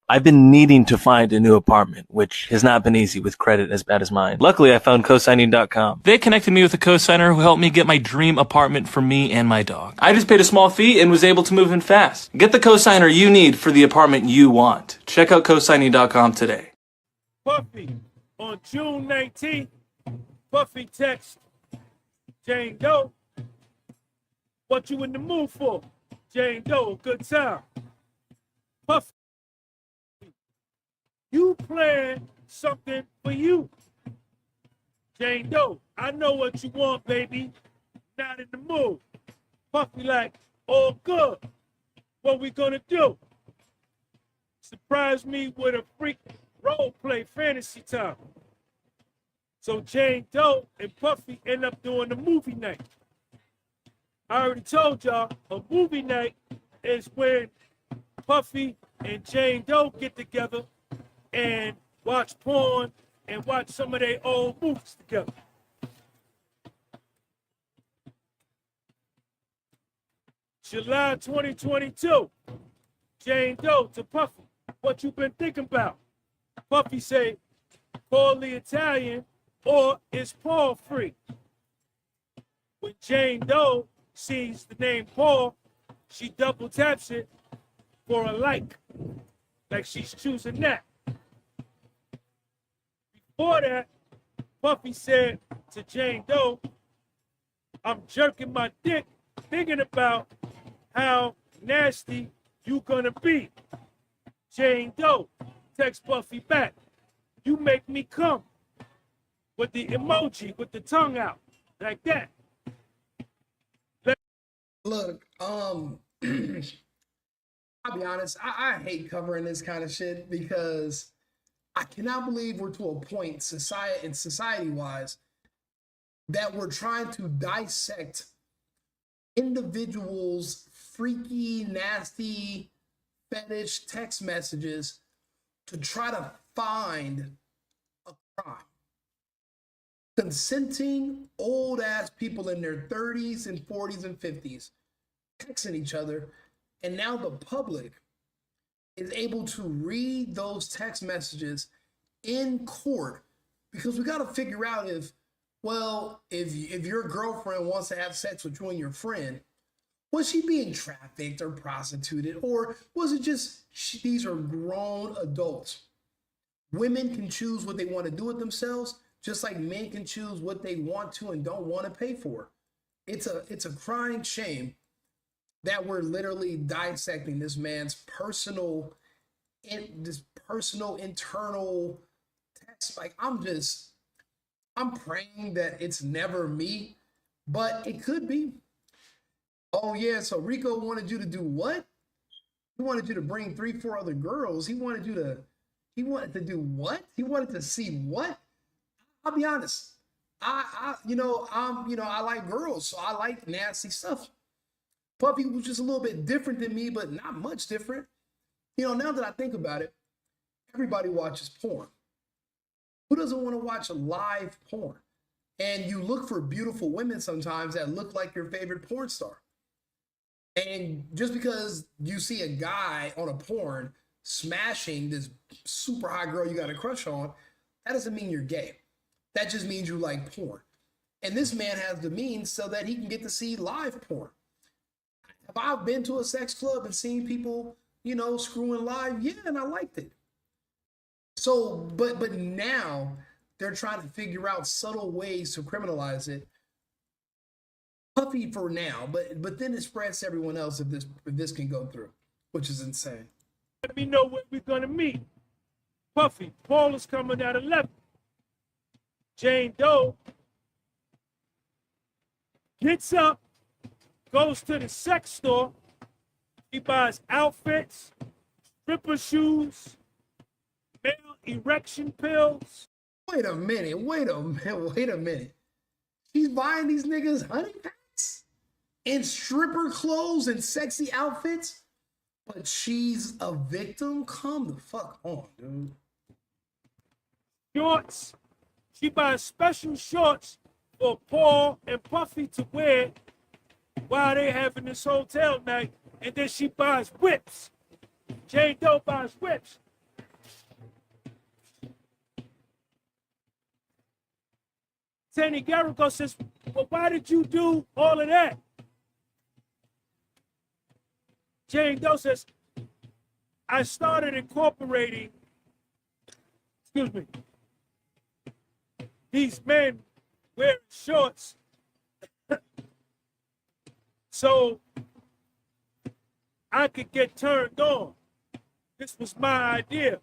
I've been needing to find a new apartment, which has not been easy with credit as bad as mine. Luckily, I found cosigning.com. They connected me with a cosigner who helped me get my dream apartment for me and my dog. I just paid a small fee and was able to move in fast. Get the cosigner you need for the apartment you want. Check out cosigning.com today. Puffy, on June 19th, Puffy text Jane Doe, what you in the mood for? Jane Doe, good time. Puffy, you plan something for you. Jane Doe, I know what you want, baby. Not in the mood. Puffy like, all good. What we gonna do? Surprise me with a freak role play fantasy time. So Jane Doe and Puffy end up doing the movie night. I already told y'all, a movie night is when Puffy and Jane Doe get together and watch porn and watch some of their old movies together. July 2022, Jane Doe to Puffy, what you been thinking about? Puffy say, Paul the Italian, or is Paul free? When Jane Doe sees the name Paul, she double taps it for a like she's choosing that. Before that, Puffy said to Jane Doe, I'm jerking my dick thinking about how nasty you gonna be. Jane Doe text Puffy back, you make me come, with the emoji with the tongue out, like that. Look, I'll be honest, I hate covering this kind of shit because I cannot believe we're to a point society-wise that we're trying to dissect individuals' freaky, nasty, fetish text messages to try to find a crime. Consenting old ass people in their 30s and 40s and 50s texting each other, and now the public is able to read those text messages in court, because we got to figure out if your girlfriend wants to have sex with you and your friend, was she being trafficked or prostituted, or was it just these are grown adults? Women can choose what they want to do with themselves, just like men can choose what they want to and don't want to pay for. It's a crying shame that we're literally dissecting this man's personal internal text. Like, I'm praying that it's never me, but it could be. Oh yeah, so Rico wanted you to do what? He wanted you to bring 3-4 other girls. He wanted to do what? He wanted to see what? I'll be honest. I like girls, so I like nasty stuff. Puffy was just a little bit different than me, but not much different. Now that I think about it, everybody watches porn. Who doesn't want to watch live porn? And you look for beautiful women sometimes that look like your favorite porn star. And just because you see a guy on a porn smashing this super hot girl you got a crush on, that doesn't mean you're gay. That just means you like porn. And this man has the means so that he can get to see live porn. Have I been to a sex club and seen people, screwing live? Yeah, and I liked it. So, but now they're trying to figure out subtle ways to criminalize it. Puffy for now, but then it spreads to everyone else if this can go through, which is insane. Let me know when we're gonna meet. Puffy, Paul is coming at 11. Jane Doe gets up, goes to the sex store. He buys outfits, stripper shoes, male erection pills. Wait a minute. She's buying these niggas honey packs and stripper clothes and sexy outfits, but she's a victim? Come the fuck on, dude. Shorts. She buys special shorts for Paul and Puffy to wear while they having this hotel night, and then she buys whips. Jane Doe buys whips Teny Geragos says, well, why did you do all of that? Jane Doe says, I started incorporating, these men wearing shorts so I could get turned on. This was my idea.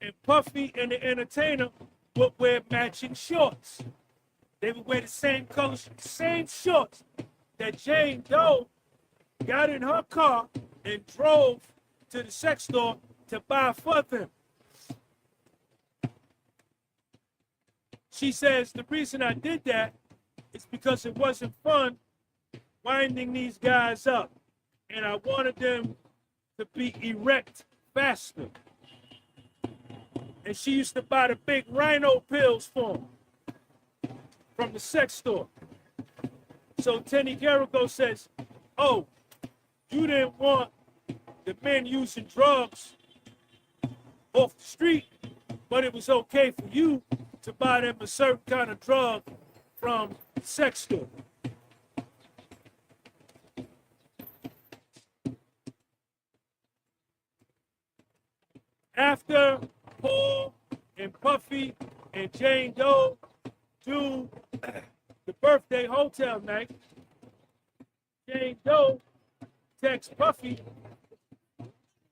And Puffy and the entertainer would wear matching shorts. They would wear the same color, same shorts that Jane Doe got in her car and drove to the sex store to buy for them. She says the reason I did that is because it wasn't fun winding these guys up, and I wanted them to be erect faster. And she used to buy the big rhino pills for them from the sex store. So Teny Geragos says, oh, you didn't want the men using drugs off the street, but it was okay for you to buy them a certain kind of drug from the sex store. After Paul and Puffy and Jane Doe do the birthday hotel night, Jane Doe texts Puffy,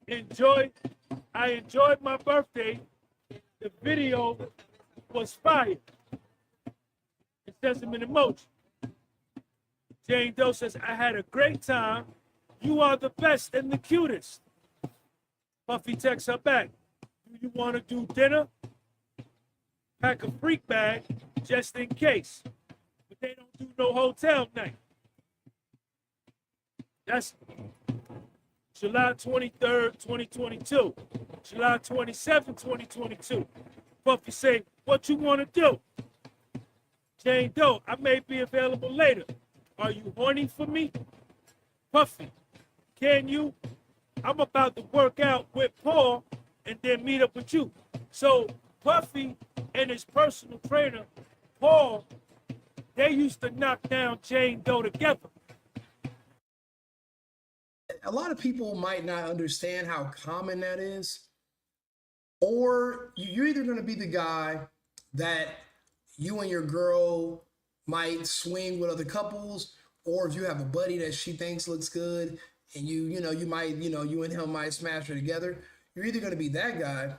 I enjoyed my birthday. The video was fire. It says them in emoji. Jane Doe says, I had a great time. You are the best and the cutest. Puffy texts her back, do you want to do dinner? Pack a freak bag just in case. But they don't do no hotel night. That's July 23rd, 2022. July 27th, 2022. Puffy say, what you want to do? Jane Doe, I may be available later. Are you horny for me? Puffy, can you? I'm about to work out with Paul and then meet up with you. So Puffy and his personal trainer, Paul, they used to knock down Jane Doe together. A lot of people might not understand how common that is. Or you're either going to be the guy that you and your girl might swing with other couples, or if you have a buddy that she thinks looks good and you and him might smash her together, you're either going to be that guy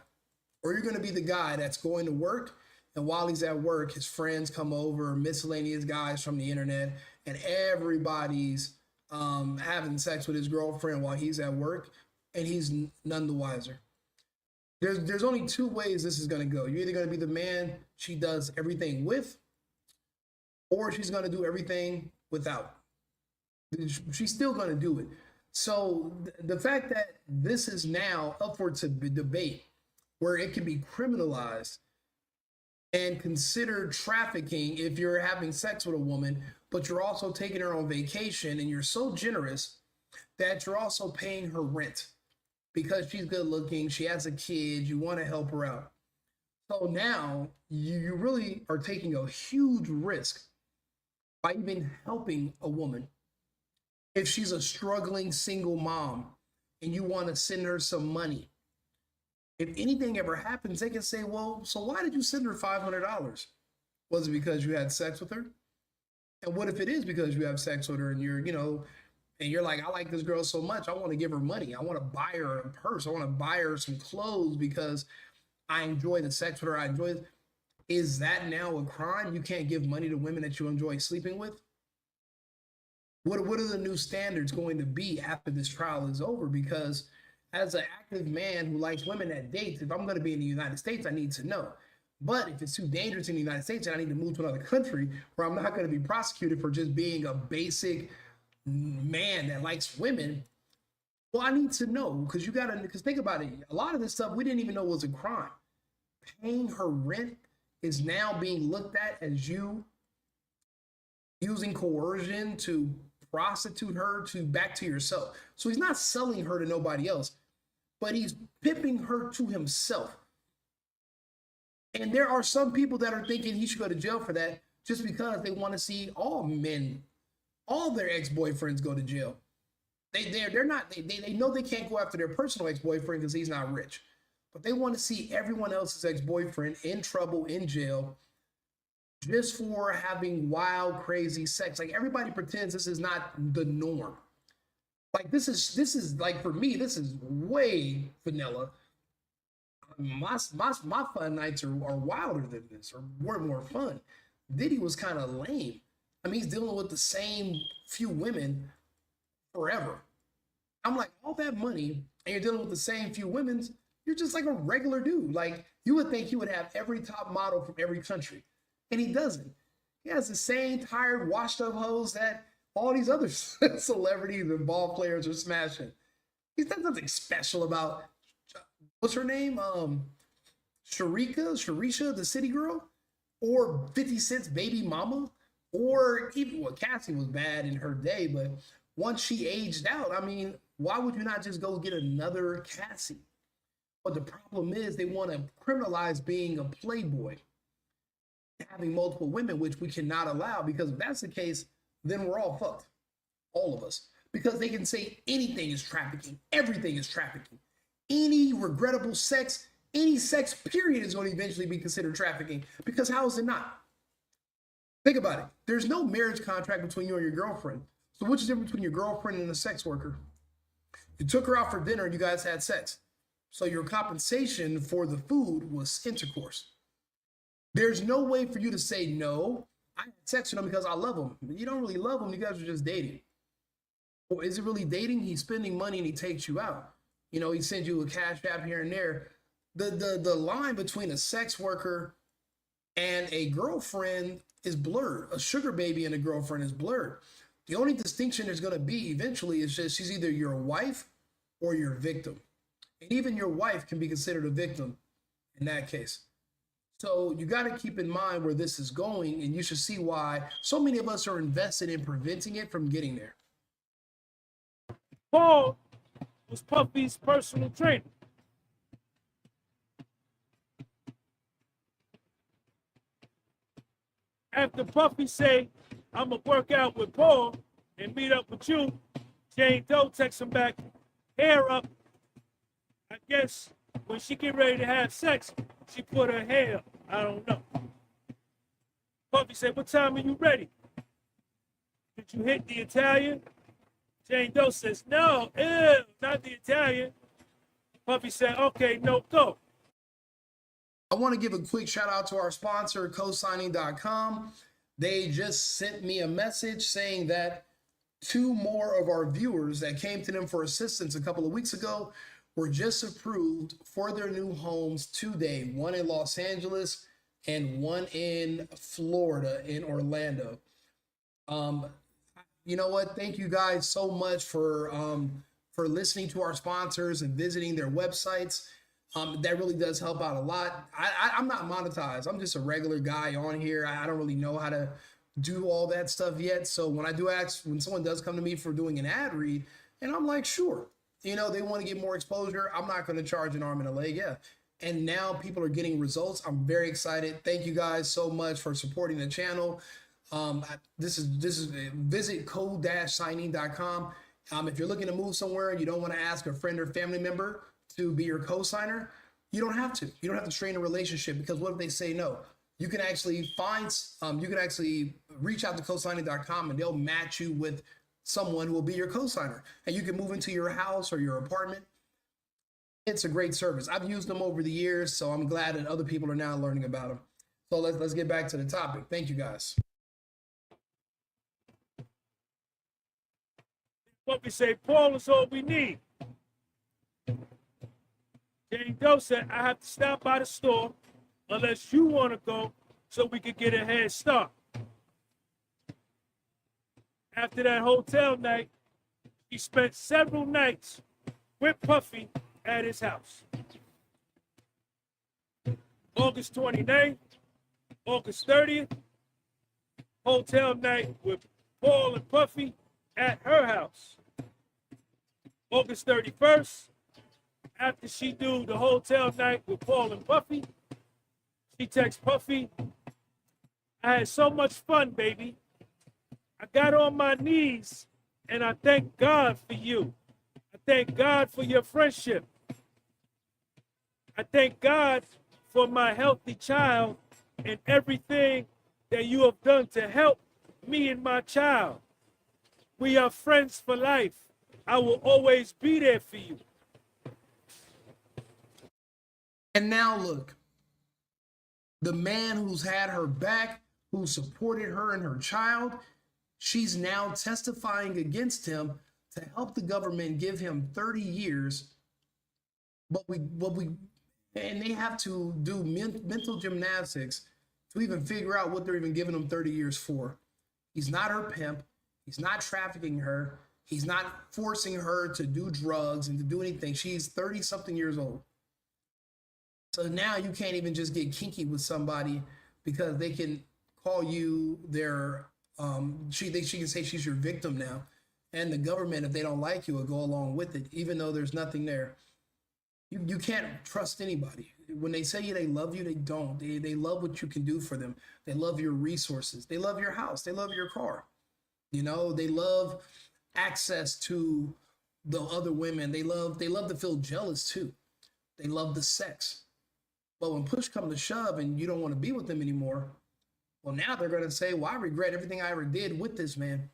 or you're going to be the guy that's going to work. And while he's at work, his friends come over, miscellaneous guys from the internet, and everybody's having sex with his girlfriend while he's at work, and he's none the wiser. There's only two ways this is going to go. You're either going to be the man she does everything with, or she's going to do everything without. She's still going to do it. So the fact that this is now up for debate, where it can be criminalized and considered trafficking if you're having sex with a woman, but you're also taking her on vacation and you're so generous that you're also paying her rent because she's good looking, she has a kid, you want to help her out. So now you really are taking a huge risk by even helping a woman. If she's a struggling single mom and you want to send her some money, if anything ever happens, they can say, well, so why did you send her $500? Was it because you had sex with her? And what if it is because you have sex with her and you're like, I like this girl so much, I want to give her money. I want to buy her a purse. I want to buy her some clothes because I enjoy the sex with her. I enjoy it. Is that now a crime? You can't give money to women that you enjoy sleeping with? What are the new standards going to be after this trial is over? Because as an active man who likes women that dates, if I'm going to be in the United States, I need to know. But if it's too dangerous in the United States and I need to move to another country where I'm not going to be prosecuted for just being a basic man that likes women, well, I need to know, because think about it. A lot of this stuff we didn't even know was a crime. Paying her rent is now being looked at as you using coercion to prostitute her back to yourself. So he's not selling her to nobody else, but he's pimping her to himself. And there are some people that are thinking he should go to jail for that just because they want to see all men, all their ex-boyfriends go to jail. They know they can't go after their personal ex-boyfriend because he's not rich. But they want to see everyone else's ex-boyfriend in trouble, in jail, just for having wild, crazy sex. Like, everybody pretends this is not the norm. Like, this is like, for me, this is way vanilla. My fun nights are wilder than this, or more fun. Diddy was kind of lame. I mean, he's dealing with the same few women forever. I'm like, all that money, and you're dealing with the same few women, you're just like a regular dude. Like, you would think he would have every top model from every country, and he doesn't. He has the same tired, washed up hoes that all these other celebrities and ball players are smashing. He's done nothing special about, what's her name? Sharisha, the city girl, or 50 Cent's baby mama, or even, well, Cassie was bad in her day, but once she aged out, I mean, why would you not just go get another Cassie? But the problem is they want to criminalize being a playboy, having multiple women, which we cannot allow, because if that's the case, then we're all fucked, all of us, because they can say anything is trafficking, everything is trafficking. Any regrettable sex, any sex period is going to eventually be considered trafficking, because how is it not? Think about it. There's no marriage contract between you and your girlfriend. So what's the difference between your girlfriend and a sex worker? You took her out for dinner and you guys had sex. So your compensation for the food was intercourse. There's no way for you to say, no, I had sex with him because I love him. You don't really love him. You guys are just dating. Or is it really dating? He's spending money and he takes you out. You know, he sends you a cash app here and there. The line between a sex worker and a girlfriend is blurred. A sugar baby and a girlfriend is blurred. The only distinction there's going to be eventually is just she's either your wife or your victim. And even your wife can be considered a victim in that case. So you got to keep in mind where this is going, and you should see why so many of us are invested in preventing it from getting there. Paul was Puffy's personal trainer. After Puffy say, I'm going to work out with Paul and meet up with you, Jane Doe texts him back, hair up. I guess when she get ready to have sex, she put her hair up. I don't know. Puffy said, what time are you ready? Did you hit the Italian? Jane Doe says, no, not the Italian. Puffy said, okay, no, go. I want to give a quick shout out to our sponsor, cosigning.com. They just sent me a message saying that 2 more of our viewers that came to them for assistance a couple of weeks ago were just approved for their new homes today. 1 in Los Angeles and 1 in Florida, in Orlando. You know what? Thank you guys so much for listening to our sponsors and visiting their websites. That really does help out a lot. I'm not monetized. I'm just a regular guy on here. I don't really know how to do all that stuff yet. So when someone does come to me for doing an ad read, and I'm like, sure, you know, they want to get more exposure, I'm not going to charge an arm and a leg. Yeah. And now people are getting results. I'm very excited. Thank you guys so much for supporting the channel. This is visit co-signing.com. If you're looking to move somewhere and you don't want to ask a friend or family member to be your co-signer, you don't have to. You don't have to strain a relationship, because what if they say no? You can actually reach out to cosigning.com and they'll match you with someone who will be your co-signer, and you can move into your house or your apartment. It's a great service. I've used them over the years, so I'm glad that other people are now learning about them. So let's get back to the topic. Thank you guys. What we say, Paul is all we need. Jane Doe said, I have to stop by the store unless you want to go so we could get a head start. After that hotel night, he spent several nights with Puffy at his house. August 29th, August 30th, hotel night with Paul and Puffy at her house. August 31st, after she do the hotel night with Paul and Puffy, She texts Puffy, I had so much fun, baby. I got on my knees and I thank God for you. I thank God for your friendship. I thank God for my healthy child and everything that you have done to help me and my child. We are friends for life. I will always be there for you. And now look, the man who's had her back, who supported her and her child, she's now testifying against him to help the government give him 30 years. And they have to do mental gymnastics to even figure out what they're even giving him 30 years for. He's not her pimp. He's not trafficking her. He's not forcing her to do drugs and to do anything. She's 30 something years old. So now you can't even just get kinky with somebody because they can call you their, she can say she's your victim now. And the government, if they don't like you, will go along with it, even though there's nothing there. You can't trust anybody. When they say they love you, they don't. They love what you can do for them. They love your resources. They love your house. They love your car. You know, they love access to the other women. They love to feel jealous too. They love the sex. But when push comes to shove and you don't want to be with them anymore, well, now they're going to say, well, I regret everything I ever did with this man.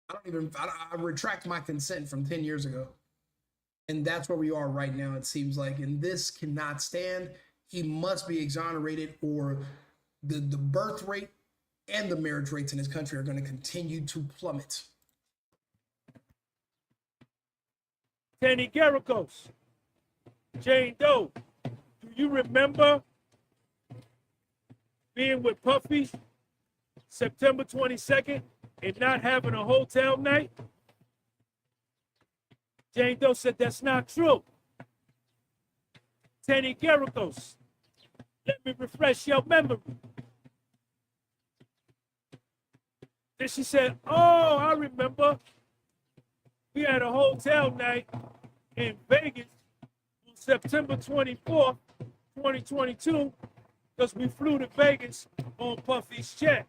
I retract my consent from 10 years ago. And that's where we are right now, it seems like. And this cannot stand. He must be exonerated, or the birth rate and the marriage rates in this country are going to continue to plummet. Teny Geragos, Jane Doe, do you remember being with Puffy September 22nd and not having a hotel night? Jane Doe said that's not true. Teny Geragos, let me refresh your memory. Then she said, oh, I remember. We had a hotel night in Vegas on September 24th, 2022, because we flew to Vegas on Puffy's jet.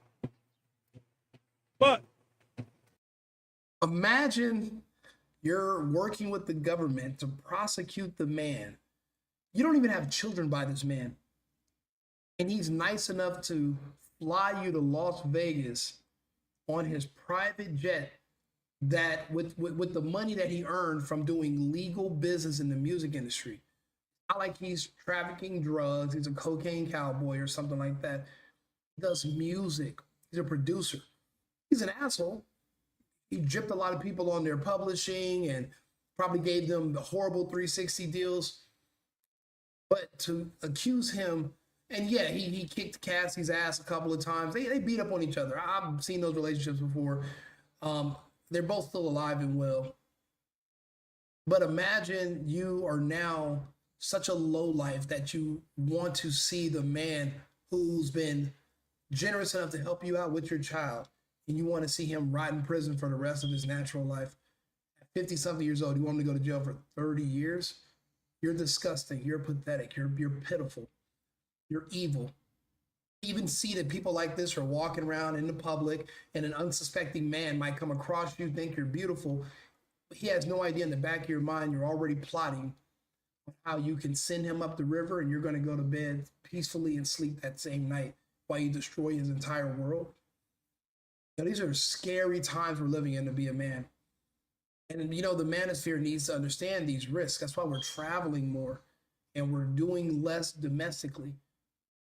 But imagine you're working with the government to prosecute the man. You don't even have children by this man. And he's nice enough to fly you to Las Vegas on his private jet, that with the money that he earned from doing legal business in the music industry. Not like he's trafficking drugs, he's a cocaine cowboy or something like that. He does music. He's a producer. He's an asshole. He gypped a lot of people on their publishing and probably gave them the horrible 360 deals. But to accuse him, and yeah, he kicked Cassie's ass a couple of times. They beat up on each other. I've seen those relationships before. They're both still alive and well. But imagine you are now such a lowlife that you want to see the man who's been generous enough to help you out with your child, and you want to see him rot in prison for the rest of his natural life. At 50-something years old, you want him to go to jail for 30 years? You're disgusting. You're pathetic. You're pitiful. You're evil. Even see that people like this are walking around in the public, and an unsuspecting man might come across you, think you're beautiful. But he has no idea in the back of your mind you're already plotting on how you can send him up the river, and you're going to go to bed peacefully and sleep that same night while you destroy his entire world. Now, these are scary times we're living in to be a man. And, you know, the manosphere needs to understand these risks. That's why we're traveling more and we're doing less domestically.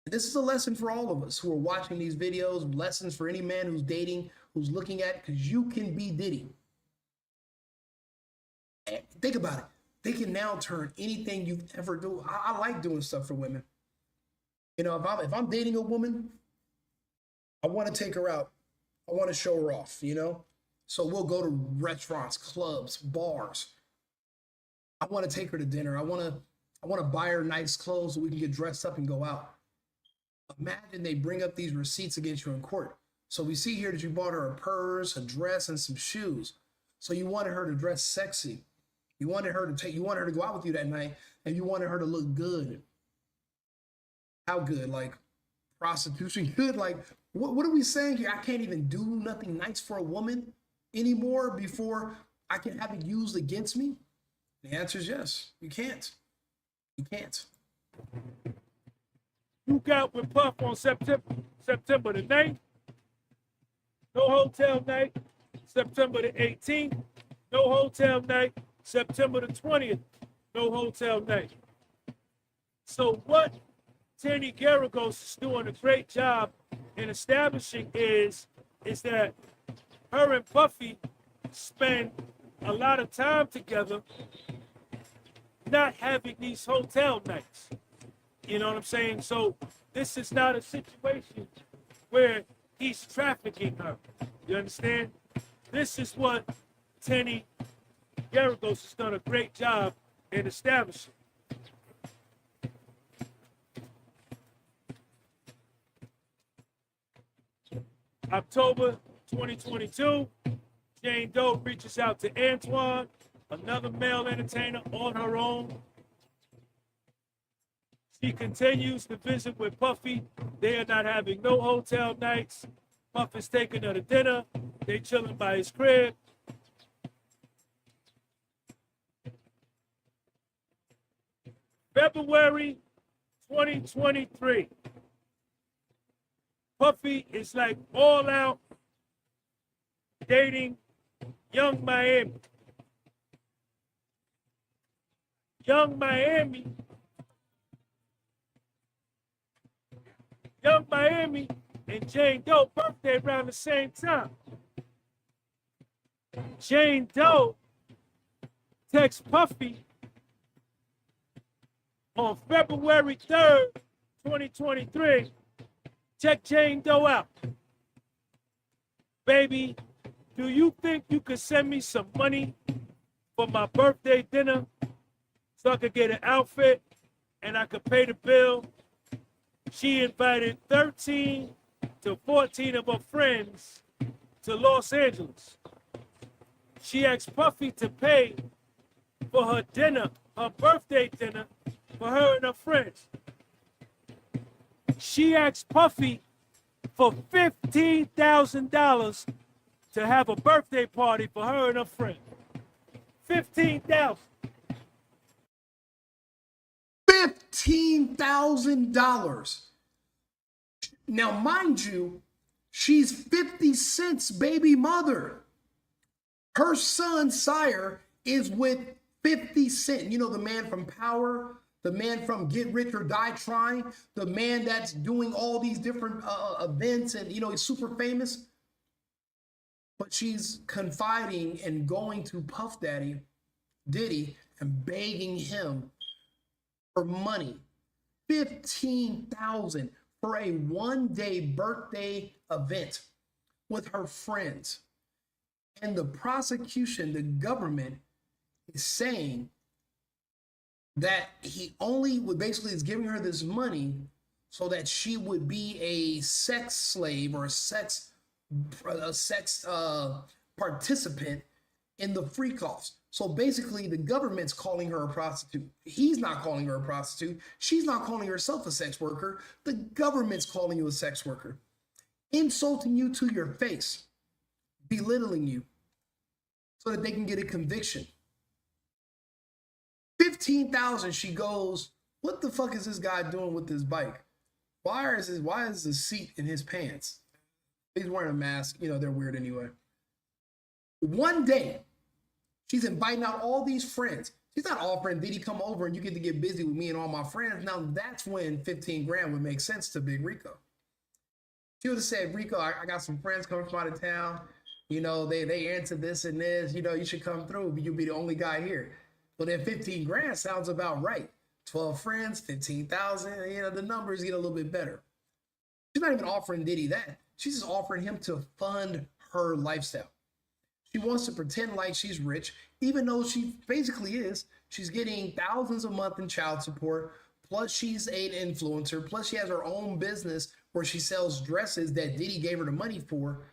And this is a lesson for all of us who are watching these videos, lessons for any man who's dating, who's looking at, because you can be Diddy. And think about it. They can now turn anything you've ever do. I like doing stuff for women. You know, if I'm dating a woman, I want to take her out. I want to show her off, you know? So we'll go to restaurants, clubs, bars. I want to take her to dinner. I want to buy her nice clothes so we can get dressed up and go out. Imagine they bring up these receipts against you in court. So we see here that you bought her a purse, a dress, and some shoes. So you wanted her to dress sexy. You wanted her to go out with you that night, and you wanted her to look good. How good? Like prostitution good? Like what are we saying here? I can't even do nothing nice for a woman anymore before I can have it used against me? The answer is yes. You can't. You can't. You got with Puff on September the 9th. No hotel night, September the 18th. No hotel night, September the 20th. No hotel night. So what Teny Geragos is doing a great job in establishing is that her and Puffy spend a lot of time together not having these hotel nights. You know what I'm saying? So this is not a situation where he's trafficking her. You understand? This is what Teny Geragos has done a great job in establishing. October 2022, Jane Doe reaches out to Antoine, another male entertainer, on her own. She continues to visit with Puffy. They are not having no hotel nights. Puff is taking her to dinner. They chilling by his crib. February 2023. Puffy is like all out dating Young Miami. Young Miami and Jane Doe birthday around the same time. Jane Doe texts Puffy on February 3rd, 2023. Check Jane Doe out. Baby, do you think you could send me some money for my birthday dinner so I could get an outfit and I could pay the bill? She invited 13 to 14 of her friends to Los Angeles. She asked Puffy to pay for her dinner, her birthday dinner, for her and her friends. She asked Puffy for $15,000 to have a birthday party for her and her friend. $15,000. $15,000. Now, mind you, she's 50 Cent's baby mother. Her son, Sire, is with 50 Cent. You know, the man from Power, the man from Get Rich or Die Trying, the man that's doing all these different events, and, you know, he's super famous. But she's confiding and going to Puff Daddy, Diddy, and begging him for money. $15,000 for a one-day birthday event with her friends. And the prosecution, the government, is saying that he only would basically is giving her this money so that she would be a sex slave or a sex participant in the freak offs. So basically, the government's calling her a prostitute. He's not calling her a prostitute. She's not calling herself a sex worker. The government's calling you a sex worker, insulting you to your face, belittling you so that they can get a conviction. 15,000, she goes, what the fuck is this guy doing with this bike? Why is the seat in his pants? He's wearing a mask. You know, they're weird anyway. One day, she's inviting out all these friends. She's not offering, Diddy, come over and you get to get busy with me and all my friends. Now, that's when 15 grand would make sense to Big Rico. She would have said, Rico, I got some friends coming from out of town. You know, they into this and this. You know, you should come through, but you'll be the only guy here. Well, then 15 grand sounds about right. 12 friends, 15,000. You know, the numbers get a little bit better. She's not even offering Diddy that. She's just offering him to fund her lifestyle. She wants to pretend like she's rich, even though she basically is. She's getting thousands a month in child support, plus she's an influencer, plus she has her own business where she sells dresses that Diddy gave her the money for.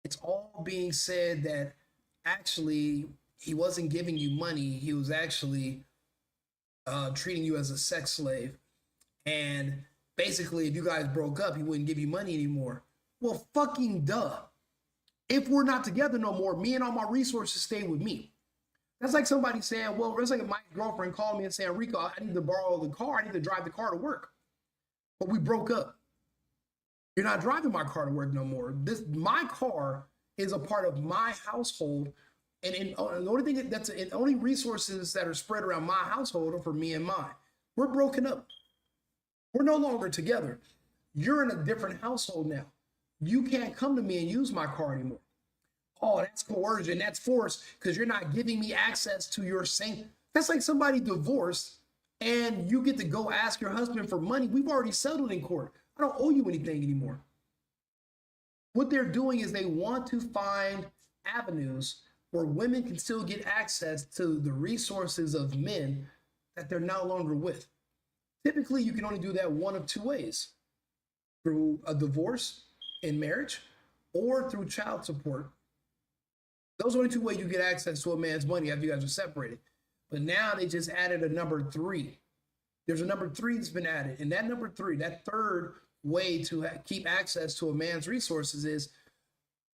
It's all being said that actually he wasn't giving you money. He was actually treating you as a sex slave. And basically, if you guys broke up, he wouldn't give you money anymore. Well, fucking duh. If we're not together no more, me and all my resources stay with me. That's like somebody saying, well, it's like my girlfriend called me and saying, Rico, I need to borrow the car. I need to drive the car to work. But we broke up. You're not driving my car to work no more. My car is a part of my household. And the only thing the only resources that are spread around my household are for me and mine. We're broken up. We're no longer together. You're in a different household now. You can't come to me and use my car anymore. Oh, that's coercion. That's force because you're not giving me access to your same. That's like somebody divorced and you get to go ask your husband for money. We've already settled in court. I don't owe you anything anymore. What they're doing is they want to find avenues where women can still get access to the resources of men that they're no longer with. Typically, you can only do that one of two ways: through a divorce in marriage or through child support. Those are the two ways you get access to a man's money after you guys are separated. But now they just added a number 3. There's a number 3 that's been added. And that number 3, that third way to keep access to a man's resources is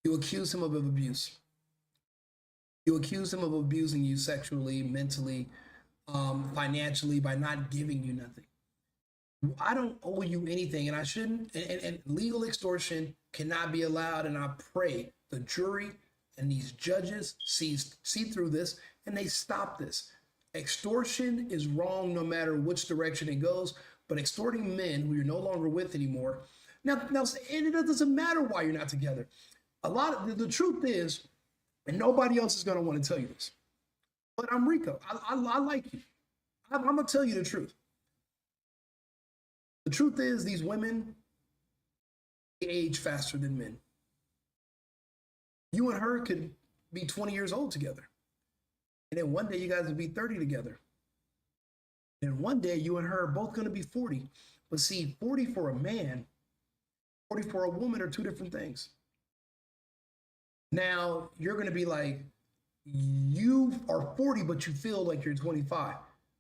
you accuse him of abuse. You accuse him of abusing you sexually, mentally, financially by not giving you nothing. I don't owe you anything and I shouldn't. And legal extortion cannot be allowed. And I pray the jury and these judges see through this and they stop this. Extortion is wrong no matter which direction it goes, but extorting men who you're no longer with anymore. Now, and it doesn't matter why you're not together. The truth is, and nobody else is going to want to tell you this, but I'm Rico. I like you. I'm going to tell you the truth. The truth is these women age faster than men. You and her could be 20 years old together. And then one day you guys will be 30 together. And one day you and her are both going to be 40. But see, 40 for a man, 40 for a woman are two different things. Now, you're going to be like, you are 40, but you feel like you're 25.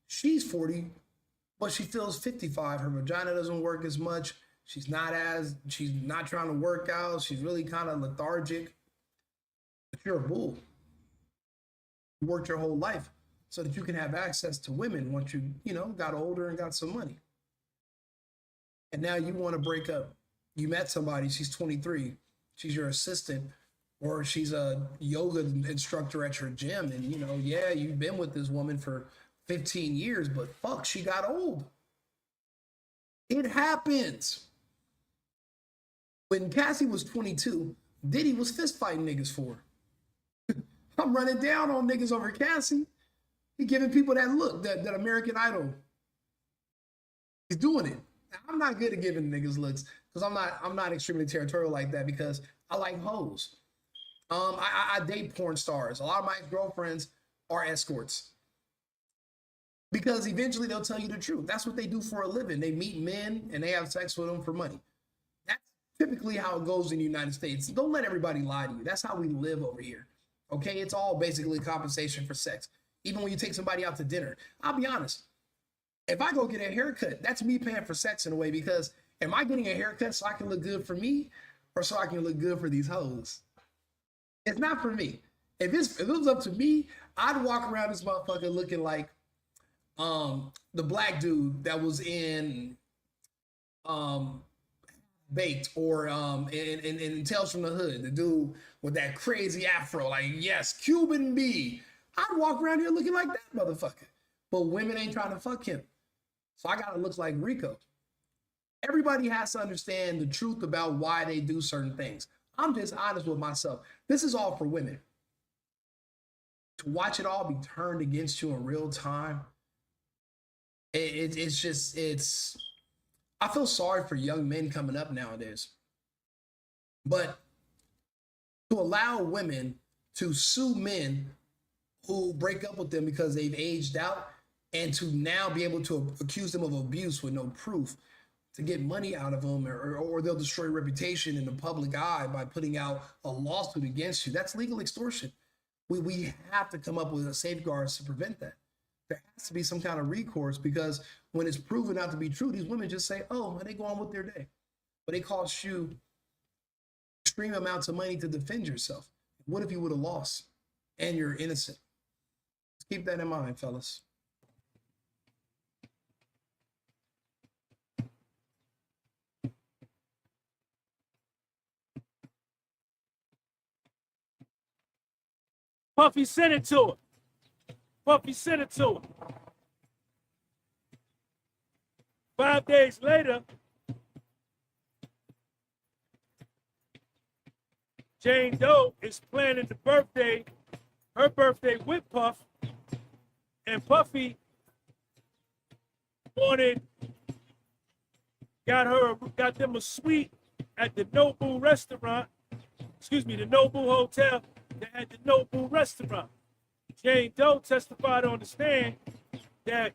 She's 40, but she feels 55. Her vagina doesn't work as much. She's not trying to work out. She's really kind of lethargic. But you're a bull. You worked your whole life so that you can have access to women once you got older and got some money. And now you want to break up. You met somebody, she's 23. She's your assistant, or she's a yoga instructor at your gym. And, you've been with this woman for 15 years, but fuck, she got old. It happens. When Cassie was 22, Diddy was fist fighting niggas for her. I'm running down on niggas over Cassie. He giving people that look, that American Idol. He's doing it. I'm not good at giving niggas looks because I'm not extremely territorial like that because I like hoes. I date porn stars. A lot of my ex-girlfriends are escorts. Because eventually they'll tell you the truth. That's what they do for a living. They meet men and they have sex with them for money. That's typically how it goes in the United States. Don't let everybody lie to you. That's how we live over here. Okay, it's all basically compensation for sex. Even when you take somebody out to dinner, I'll be honest. If I go get a haircut, that's me paying for sex in a way because am I getting a haircut so I can look good for me or so I can look good for these hoes? It's not for me. If it was up to me, I'd walk around this motherfucker looking like the black dude that was in Baked or in Tales from the Hood, the dude with that crazy afro, like, yes, Cuban B. I'd walk around here looking like that motherfucker. But women ain't trying to fuck him. So I gotta look like Rico. Everybody has to understand the truth about why they do certain things. I'm just honest with myself. This is all for women. To watch it all be turned against you in real time, it's I feel sorry for young men coming up nowadays. But to allow women to sue men who break up with them because they've aged out and to now be able to accuse them of abuse with no proof to get money out of them or they'll destroy reputation in the public eye by putting out a lawsuit against you. That's legal extortion. We have to come up with safeguards to prevent that. there has to be some kind of recourse, because when it's proven not to be true, these women just say, oh, and they go on with their day. But it costs you extreme amounts of money to defend yourself. What if you would have lost and you're innocent? Let's keep that in mind, fellas. Puffy sent it to her. Puffy sent it to her. 5 days later, Jane Doe is planning her birthday with Puff, and Puffy got them a suite at the Nobu restaurant, the Nobu Hotel that had the Nobu restaurant. Jane Doe testified on the stand that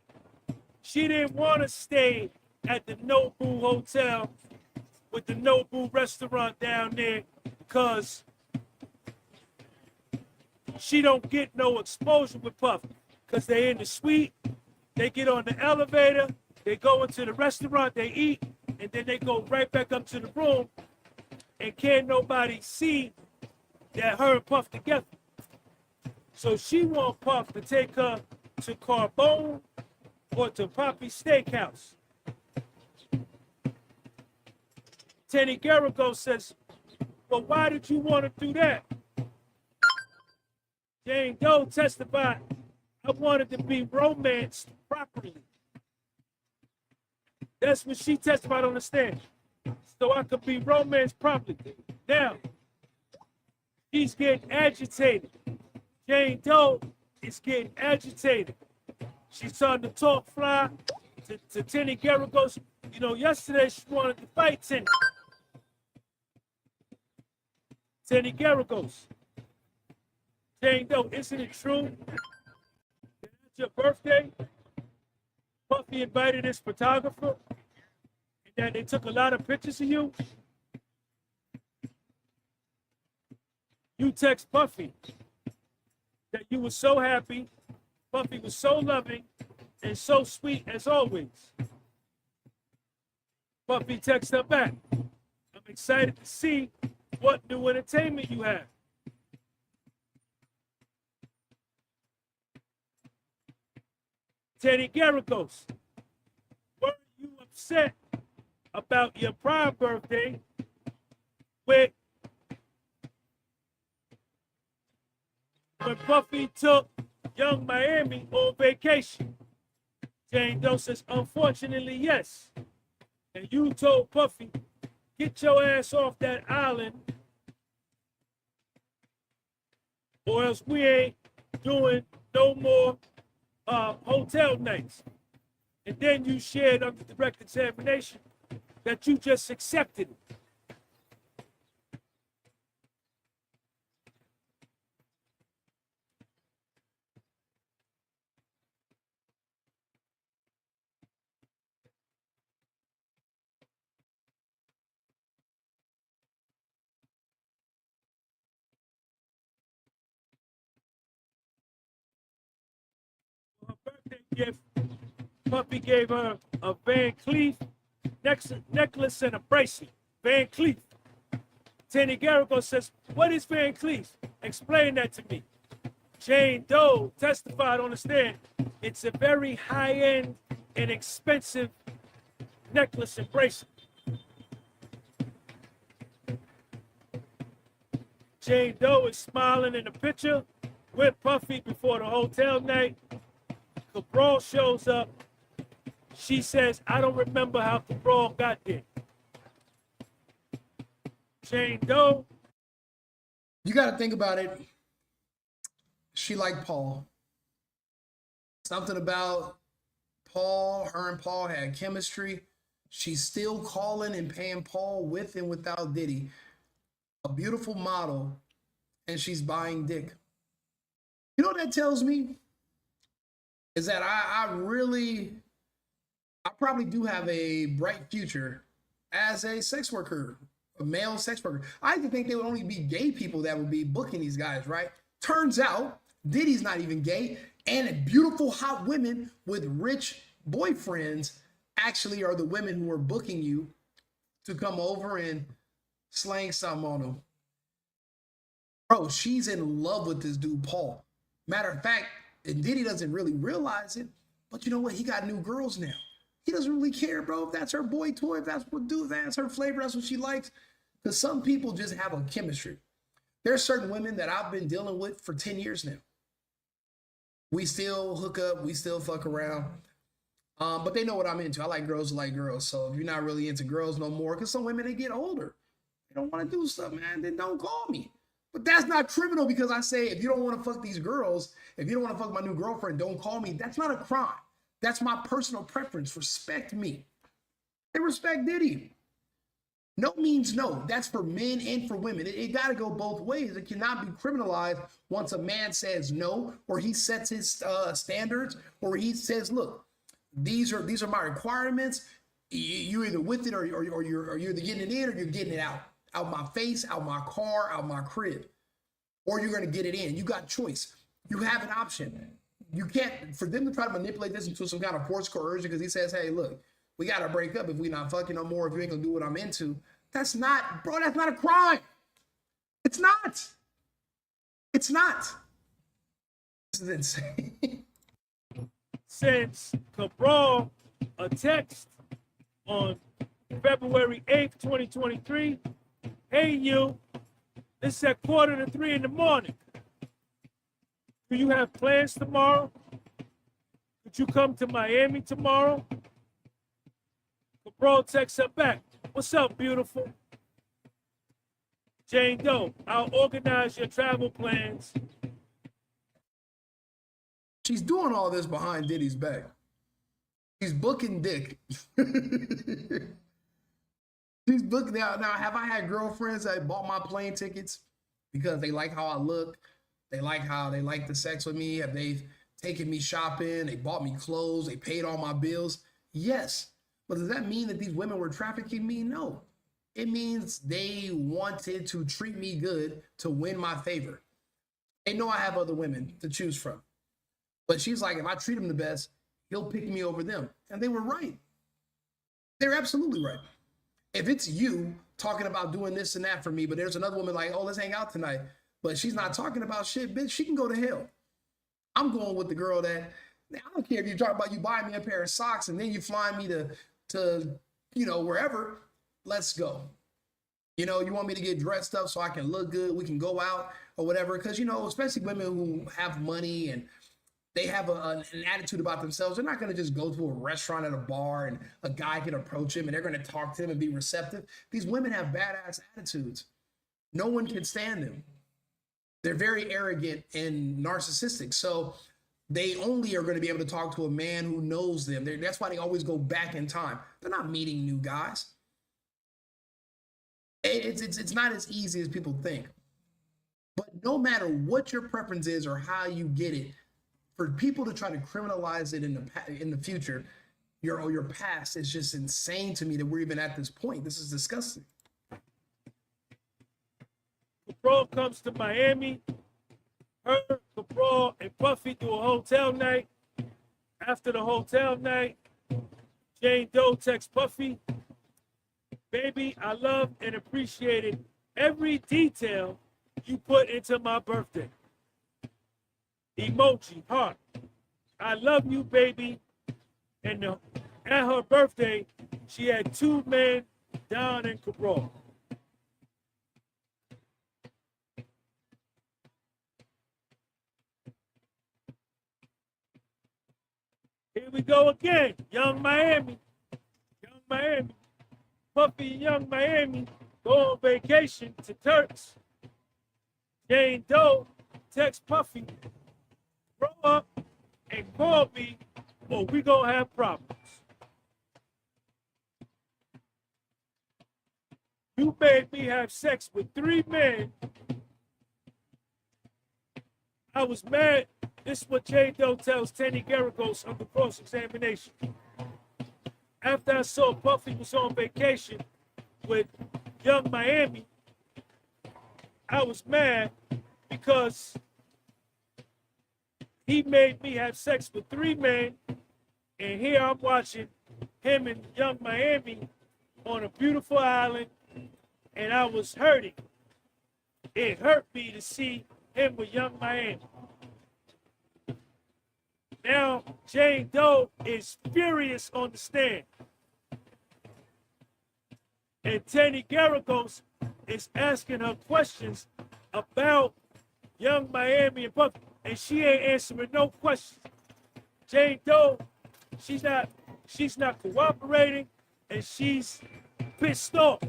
she didn't want to stay at the Nobu Hotel with the Nobu restaurant down there because she don't get no exposure with Puff, because they in the suite, they get on the elevator, they go into the restaurant, they eat, and then they go right back up to the room, and can't nobody see that her and Puff together. So she want Puff to take her to Carbone or to Poppy's Steakhouse. Teny Geragos says, well, why did you want to do that? Jane Doe testified, I wanted to be romanced properly. That's what she testified on the stand. So I could be romanced properly. Now, she's getting agitated. Jane Doe is getting agitated. She's starting to talk fly to Teny Geragos. You know, yesterday she wanted to fight Teny. Teny Geragos. Jane Doe, isn't it true that at your birthday, Puffy invited his photographer and that they took a lot of pictures of you? You text Puffy that you were so happy, Puffy was so loving and so sweet as always. Puffy texts her back, I'm excited to see what new entertainment you have. Teny Geragos, weren't you upset about your prior birthday when Puffy took Young Miami on vacation? Jane Doe says, unfortunately, yes. And you told Puffy, get your ass off that island or else we ain't doing no more hotel nights. And then you shared under direct examination that you just accepted it. For her birthday gift, Puffy gave her a Van Cleef necklace and a bracelet. Van Cleef. Teny Geragos says, what is Van Cleef? Explain that to me. Jane Doe testified on the stand. It's a very high-end and expensive necklace and bracelet. Jane Doe is smiling in the picture with Puffy before the hotel night. Cabral shows up. She says, I don't remember how Cabral got there. Jane Doe. You got to think about it. She liked Paul. Something about Paul, her and Paul had chemistry. She's still calling and paying Paul with and without Diddy. A beautiful model, and she's buying dick. You know what that tells me? Is that I probably do have a bright future as a sex worker, a male sex worker. I used to think they would only be gay people that would be booking these guys, right? Turns out Diddy's not even gay, And beautiful, hot women with rich boyfriends actually are the women who are booking you to come over and slang something on them. Bro, she's in love with this dude, Paul. Matter of fact, and Diddy doesn't really realize it, but you know what? He got new girls now. He doesn't really care, bro, if that's her boy toy, if that's what do, that's her flavor, that's what she likes. Because some people just have a chemistry. There's certain women that I've been dealing with for 10 years now. We still hook up, we still fuck around. But they know what I'm into. I like girls who like girls. So if you're not really into girls no more, because some women, they get older. They don't want to do stuff, man. Then don't call me. But that's not criminal because I say, if you don't want to fuck these girls, if you don't want to fuck my new girlfriend, don't call me. That's not a crime. That's my personal preference. Respect me. And respect Diddy. No means no. That's for men and for women. It got to go both ways. It cannot be criminalized once a man says no, or he sets his standards, or he says, look, these are my requirements. You either with it or you're either getting it in or you're getting it out. Out my face, out my car, out my crib. Or you're going to get it in. You got choice. You have an option. You can't, for them to try to manipulate this into some kind of forced coercion because he says, hey, look, we got to break up if we not fucking no more, if you ain't going to do what I'm into. That's not, bro, that's not a crime. It's not. It's not. This is insane. Sends Cabral a text on February 8th, 2023. Hey, you, it's at 2:45 in the morning. Do you have plans tomorrow? Could you come to Miami tomorrow? Cabral texts her back. What's up, beautiful? Jane Doe, I'll organize your travel plans. She's doing all this behind Diddy's back. She's booking dick. She's booking now. Have I had girlfriends that bought my plane tickets because they like how I look? They like how they like the sex with me. Have they taken me shopping? They bought me clothes. They paid all my bills. Yes. But does that mean that these women were trafficking me? No. It means they wanted to treat me good to win my favor. They know I have other women to choose from. But she's like, if I treat him the best, he'll pick me over them. And they were right. They're absolutely right. If it's you talking about doing this and that for me, but there's another woman like, oh, let's hang out tonight, but she's not talking about shit, bitch, she can go to hell. I'm going with the girl that, I don't care if you talk about you buying me a pair of socks and then you flying me to you know, wherever, let's go. You know, you want me to get dressed up so I can look good, we can go out or whatever, because, you know, especially women who have money and they have an attitude about themselves. They're not going to just go to a restaurant at a bar and a guy can approach him and they're going to talk to him and be receptive. These women have badass attitudes. No one can stand them. They're very arrogant and narcissistic. So they only are going to be able to talk to a man who knows them. That's why they always go back in time. They're not meeting new guys. It's not as easy as people think. But no matter what your preference is or how you get it, for people to try to criminalize it in the future, your past, is just insane to me that we're even at this point. This is disgusting. Cabral comes to Miami. Her, Cabral, and Puffy do a hotel night. After the hotel night, Jane Doe texts Puffy, baby, I love and appreciated every detail you put into my birthday. Emoji, heart. I love you, baby. And at her birthday, she had 2 men, Don and Cabral. Here we go again. Young Miami. Young Miami. Puffy and Young Miami go on vacation to Turks. Jane Doe text Puffy, grow up and call me or we gonna have problems. You made me have sex with 3 men. I was mad. This is what Jane Doe tells Teny Geragos under cross-examination. After I saw Puffy was on vacation with Young Miami, I was mad because he made me have sex with 3 men, and here I'm watching him in Young Miami on a beautiful island, and I was hurting. It hurt me to see him with Young Miami. Now, Jane Doe is furious on the stand. And Teny Geragos is asking her questions about Young Miami and Buffy, and she ain't answering no questions. Jane Doe, she's not cooperating, and she's pissed off.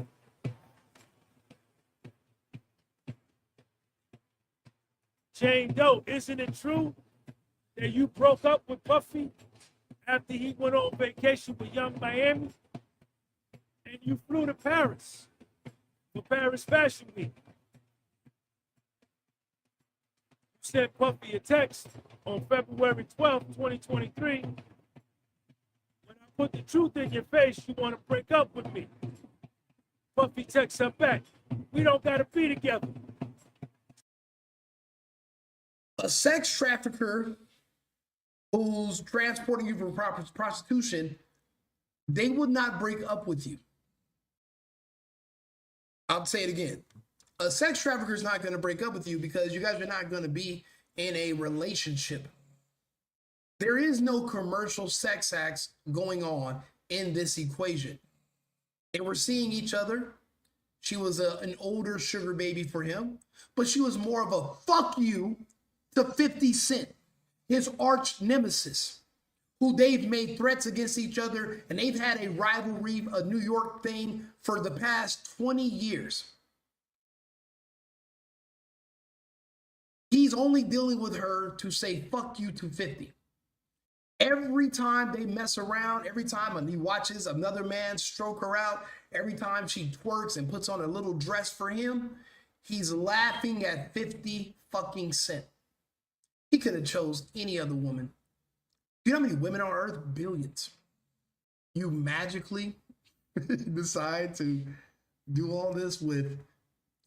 Jane Doe, isn't it true that you broke up with Buffy after he went on vacation with Young Miami? And you flew to Paris for Paris Fashion Week. You sent Buffy a text on February 12th, 2023. When I put the truth in your face, you want to break up with me. Buffy texts her back. We don't got to be together. A sex trafficker who's transporting you for prostitution, they would not break up with you. I'll say it again. A sex trafficker is not going to break up with you because you guys are not going to be in a relationship. There is no commercial sex acts going on in this equation. They were seeing each other. She was an older sugar baby for him, but she was more of a fuck you to 50 Cent, his arch nemesis, who they've made threats against each other, and they've had a rivalry, a New York thing for the past 20 years. He's only dealing with her to say fuck you to 50. Every time they mess around, every time he watches another man stroke her out, every time she twerks and puts on a little dress for him, he's laughing at 50 fucking Cent. He could have chose any other woman. Do you know how many women on earth? Billions. You magically decide to do all this with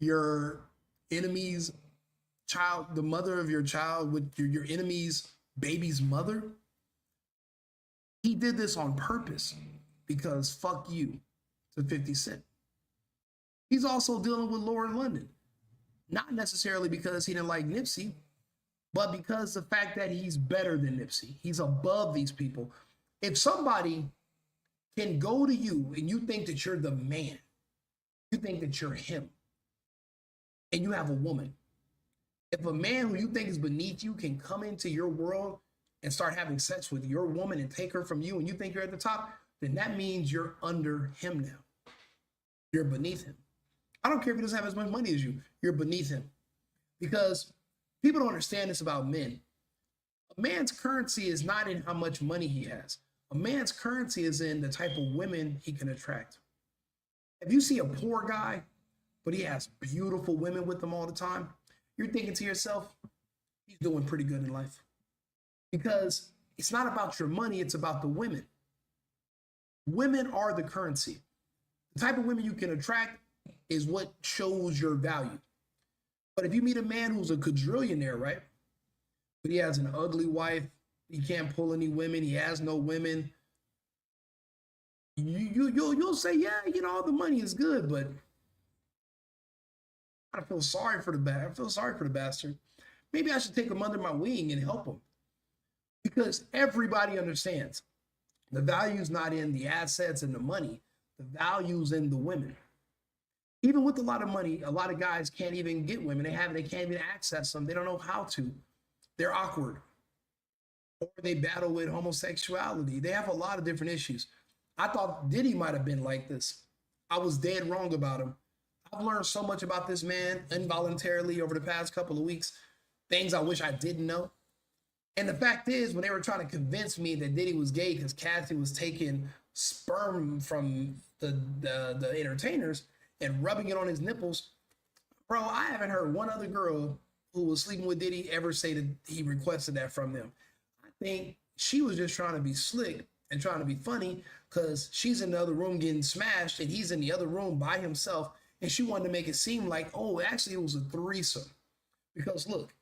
your enemy's child, the mother of your child, with your enemy's baby's mother? He did this on purpose because fuck you to 50 Cent. He's also dealing with Lauren London. Not necessarily because he didn't like Nipsey, but because the fact that he's better than Nipsey. He's above these people. If somebody can go to you and you think that you're the man, you think that you're him, and you have a woman. If a man who you think is beneath you can come into your world and start having sex with your woman and take her from you and you think you're at the top, then that means you're under him now. You're beneath him. I don't care if he doesn't have as much money as you. You're beneath him. Because people don't understand this about men. A man's currency is not in how much money he has. A man's currency is in the type of women he can attract. If you see a poor guy, but he has beautiful women with him all the time, you're thinking to yourself, he's doing pretty good in life. Because it's not about your money, it's about the women. Women are the currency. The type of women you can attract is what shows your value. But if you meet a man who's a quadrillionaire, right? But he has an ugly wife, he can't pull any women, he has no women, you'll say, yeah, you know, the money is good, but I feel sorry for the bastard. Maybe I should take him under my wing and help him. Because everybody understands the value's not in the assets and the money. The value's in the women. Even with a lot of money, a lot of guys can't even get women. They can't even access them. They don't know how to. They're awkward. Or they battle with homosexuality. They have a lot of different issues. I thought Diddy might have been like this. I was dead wrong about him. I've learned so much about this man involuntarily over the past couple of weeks. Things I wish I didn't know. And the fact is, when they were trying to convince me that Diddy was gay because Kathy was taking sperm from the entertainers and rubbing it on his nipples, bro, I haven't heard one other girl who was sleeping with Diddy ever say that he requested that from them. I think she was just trying to be slick and trying to be funny because she's in the other room getting smashed and he's in the other room by himself, and she wanted to make it seem like, oh, actually it was a threesome. Because look,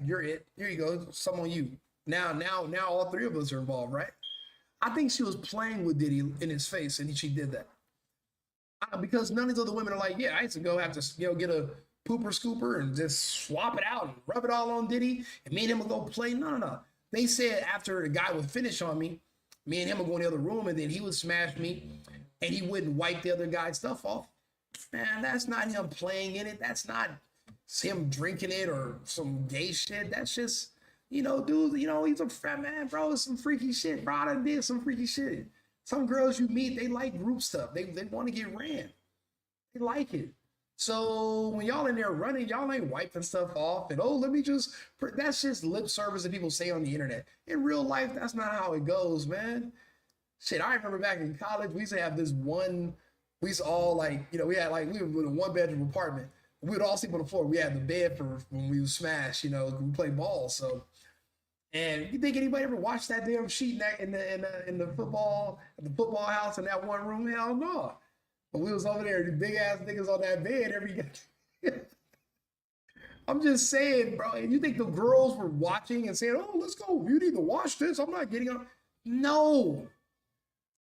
You're it. Here you go. Some on you. Now, all three of us are involved, right? I think she was playing with Diddy in his face, and she did that. Because none of these other women are like, yeah, I used to go have to, get a pooper scooper and just swap it out and rub it all on Diddy, and me and him would go play. No. They said after the guy would finish on me, me and him would go in the other room, and then he would smash me, and he wouldn't wipe the other guy's stuff off. Man, that's not him playing in it. That's not him drinking it or some gay shit. That's just, dude, he's a fat man, bro. It's some freaky shit, bro. I done did some freaky shit. Some girls you meet, they like group stuff. They want to get ran. They like it. So when y'all in there running, y'all ain't wiping stuff off and, that's just lip service that people say on the internet. In real life, that's not how it goes, man. Shit, I remember back in college, we used to have this one, we used to all we were in a one bedroom apartment. We would all sleep on the floor. We had the bed for when we would smash, we play ball. So, and you think anybody ever watched that damn sheet in the football house in that one room? Hell no. But we was over there, the big ass niggas on that bed every I'm just saying, bro. And you think the girls were watching and saying, "Oh, let's go. You need to watch this. I'm not getting on." No.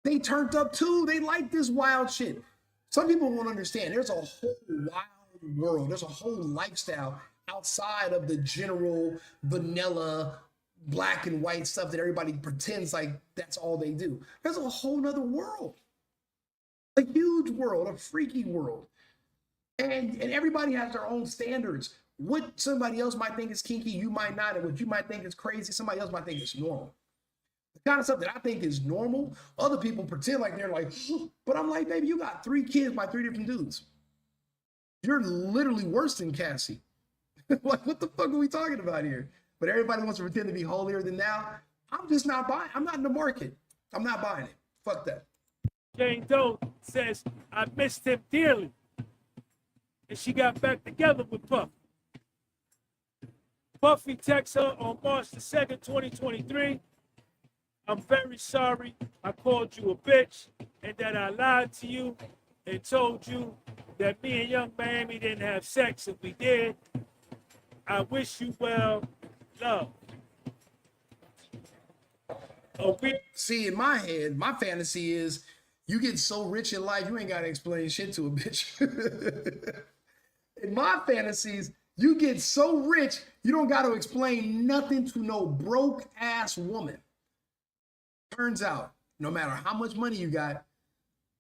They turned up too. They like this wild shit. Some people won't understand. There's a whole wild world. There's a whole lifestyle outside of the general vanilla black and white stuff that everybody pretends like that's all they do. There's a whole nother world. A huge world, a freaky world. And everybody has their own standards. What somebody else might think is kinky, you might not. And what you might think is crazy, somebody else might think is normal. The kind of stuff that I think is normal, other people pretend like they're like, but I'm like, baby, you got 3 kids by 3 different dudes. You're literally worse than Cassie. Like, what the fuck are we talking about here? But everybody wants to pretend to be holier than thou. I'm just not buying. I'm not in the market. I'm not buying it. Fuck that. Jane Doe says, I missed him dearly. And she got back together with Puff. Puffy texts her on March the 2nd, 2023. I'm very sorry I called you a bitch and that I lied to you and told you that me and Young Miami didn't have sex and we did. I wish you well. Love. See, in my head, my fantasy is you get so rich in life, you ain't got to explain shit to a bitch. In my fantasies, you get so rich, you don't got to explain nothing to no broke ass woman. Turns out, no matter how much money you got,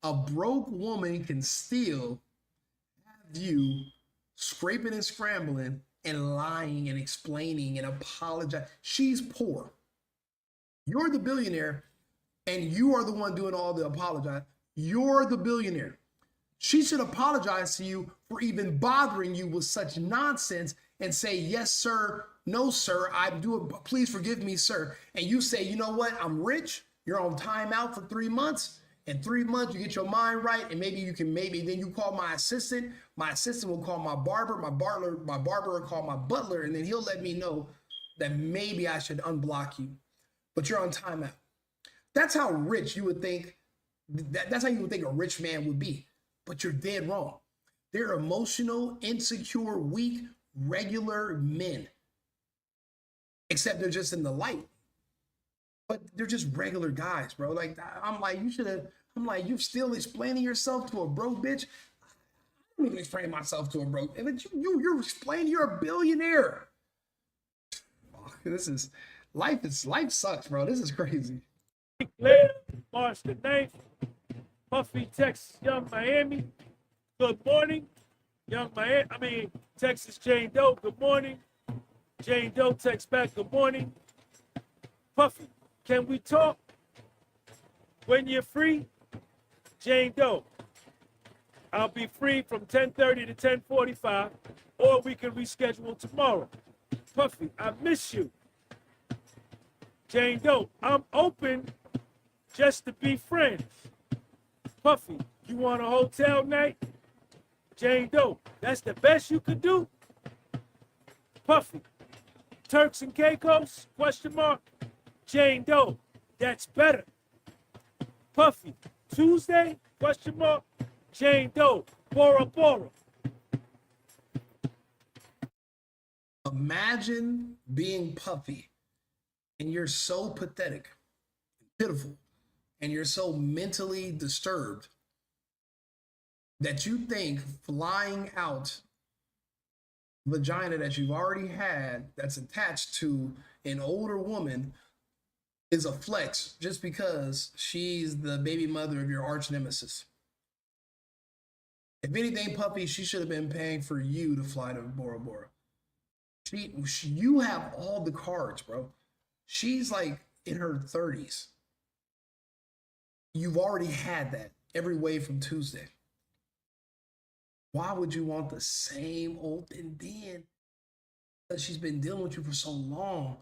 a broke woman can still have you scraping and scrambling and lying and explaining and apologizing. She's poor. You're the billionaire and you are the one doing all the apologize. You're the billionaire. She should apologize to you for even bothering you with such nonsense and say, yes, sir. No, sir. I do it. Please forgive me, sir. And you say, you know what? I'm rich. You're on timeout for 3 months. In 3 months, you get your mind right. And maybe then you call my assistant. My assistant will call my barber. My barber will call my butler. And then he'll let me know that maybe I should unblock you. But you're on timeout. That's how rich you would think. That's how you would think a rich man would be. But you're dead wrong. They're emotional, insecure, weak, regular men. Except they're just in the light. But they're just regular guys, bro. Like, I'm like, you're still explaining yourself to a broke bitch. I don't even explain myself to a broke. And you're explaining you're a billionaire. Life sucks, bro. This is crazy. Later, March the 9th, Puffy texts Young Miami, good morning. Texas Jane Doe, good morning. Jane Doe texts back, good morning. Puffy, can we talk when you're free? Jane Doe, I'll be free from 10:30 to 10:45, or we can reschedule tomorrow. Puffy, I miss you. Jane Doe, I'm open just to be friends. Puffy, you want a hotel night? Jane Doe, that's the best you could do? Puffy, Turks and Caicos? Question mark. Jane Doe, that's better. Puffy, Tuesday? Question mark. Jane Doe, Bora Bora. Imagine being Puffy and you're so pathetic, pitiful, and you're so mentally disturbed that you think flying out vagina that you've already had that's attached to an older woman is a flex just because she's the baby mother of your arch nemesis. If anything, Puffy, she should have been paying for you to fly to Bora Bora. You have all the cards, bro. She's like in her 30s. You've already had that every way from Tuesday. Why would you want the same old thing then? Because she's been dealing with you for so long.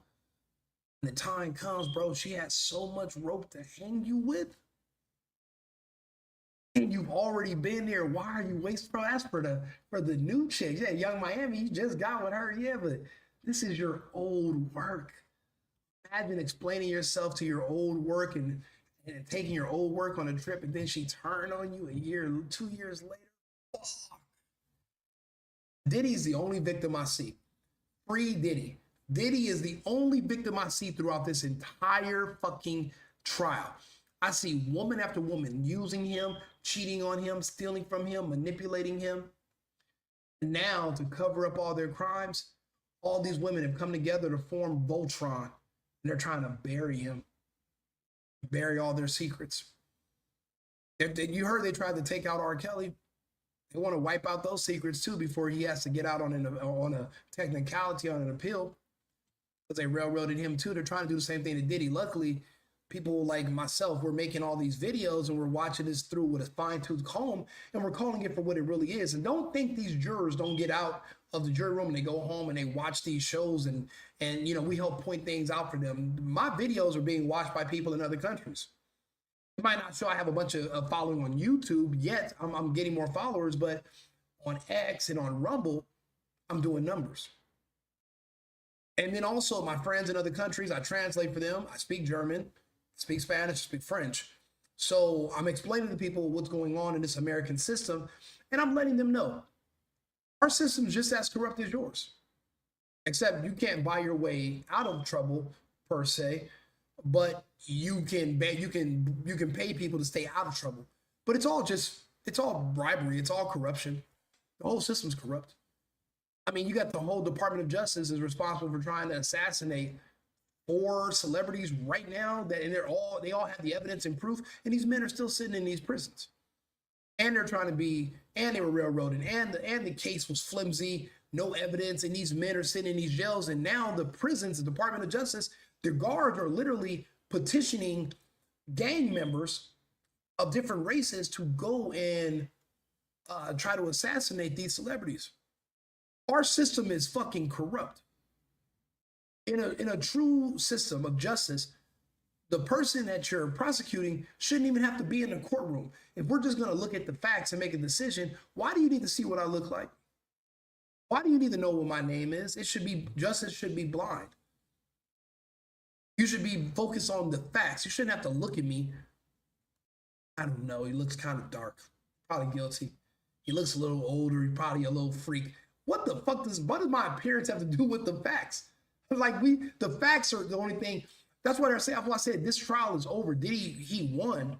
When the time comes, bro, she has so much rope to hang you with. And you've already been there. Why are you wasting? Bro, that's for the new chicks. Yeah, Young Miami, you just got with her. Yeah, but this is your old work. Imagine explaining yourself to your old work and taking your old work on a trip, and then she turned on you a year, 2 years later. Oh. Diddy's the only victim I see. Free Diddy. Diddy is the only victim I see throughout this entire fucking trial. I see woman after woman using him, cheating on him, stealing from him, manipulating him. And now, to cover up all their crimes, all these women have come together to form Voltron, and they're trying to bury him, bury all their secrets. You heard they tried to take out R. Kelly. They want to wipe out those secrets too before he has to get out on a technicality, on an appeal, because they railroaded him too. They're trying to do the same thing to Diddy. Luckily, people like myself, we're making all these videos and we're watching this through with a fine-tooth comb, and we're calling it for what it really is. And don't think these jurors don't get out of the jury room and they go home and they watch these shows and you know, we help point things out for them. My videos are being watched by people in other countries. It might not show I have a bunch of following on YouTube yet. I'm getting more followers, but on X and on Rumble, I'm doing numbers. And then also my friends in other countries, I translate for them. I speak German, speak Spanish, speak French. So I'm explaining to people what's going on in this American system, and I'm letting them know our system is just as corrupt as yours, except you can't buy your way out of trouble per se, but you can pay people to stay out of trouble. But it's all bribery, it's all corruption. The whole system's corrupt. I mean, you got the whole Department of Justice is responsible for trying to assassinate 4 celebrities right now, and they all have the evidence and proof, and these men are still sitting in these prisons. And they're trying to be, and they were railroaded, and the case was flimsy, no evidence, and these men are sitting in these jails, and now the prisons, the Department of Justice, their guards are literally petitioning gang members of different races to go and try to assassinate these celebrities. Our system is fucking corrupt. In a true system of justice, the person that you're prosecuting shouldn't even have to be in the courtroom. If we're just going to look at the facts and make a decision, why do you need to see what I look like? Why do you need to know what my name is? Justice should be blind. You should be focused on the facts. You shouldn't have to look at me. I don't know. He looks kind of dark. Probably guilty. He looks a little older. He's probably a little freak. What the fuck does my appearance have to do with the facts? Like the facts are the only thing. That's what I said this trial is over. He won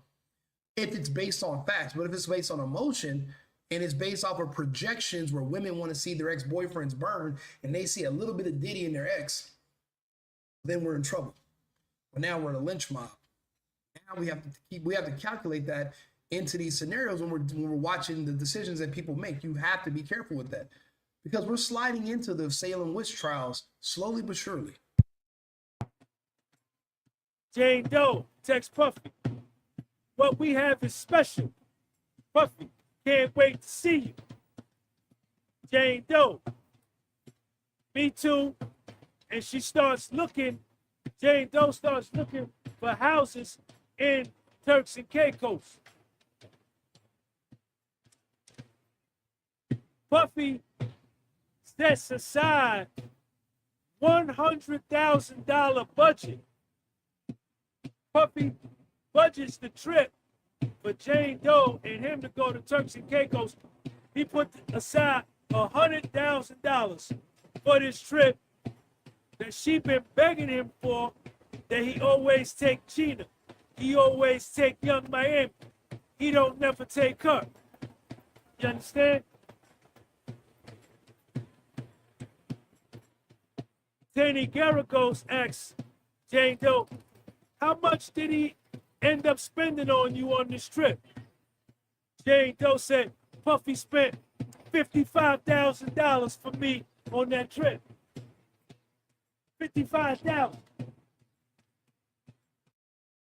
if it's based on facts. But if it's based on emotion and it's based off of projections where women want to see their ex-boyfriends burn and they see a little bit of Diddy in their ex, then we're in trouble. But now we're in a lynch mob. Now we have to calculate that into these scenarios when we're watching the decisions that people make. You have to be careful with that, because we're sliding into the Salem witch trials slowly but surely. Jane Doe, text Puffy. What we have is special. Puffy, can't wait to see you. Jane Doe. Me too. And Jane Doe starts looking for houses in Turks and Caicos. Puffy sets aside $100,000 budget. Puffy budgets the trip for Jane Doe and him to go to Turks and Caicos. He put aside $100,000 for this trip that she been begging him for, that he always take Gina. He always take Young Miami. He don't never take her. You understand? Teny Geragos asks Jane Doe, how much did he end up spending on you on this trip? Jane Doe said, Puffy spent $55,000 for me on that trip. $55,000.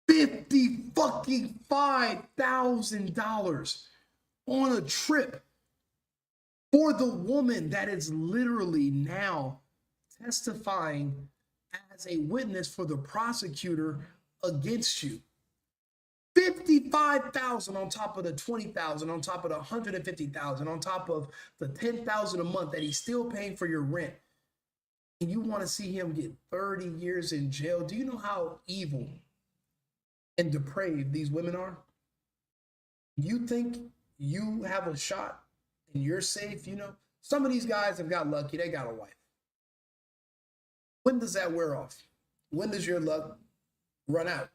$55,000 on a trip for the woman that is literally now testifying as a witness for the prosecutor against you. 55,000 on top of the 20,000, on top of the 150,000, on top of the 10,000 a month that he's still paying for your rent. And you want to see him get 30 years in jail? Do you know how evil and depraved these women are? You think you have a shot and you're safe? You know, some of these guys have got lucky. They got a wife. When does that wear off? When does your luck run out?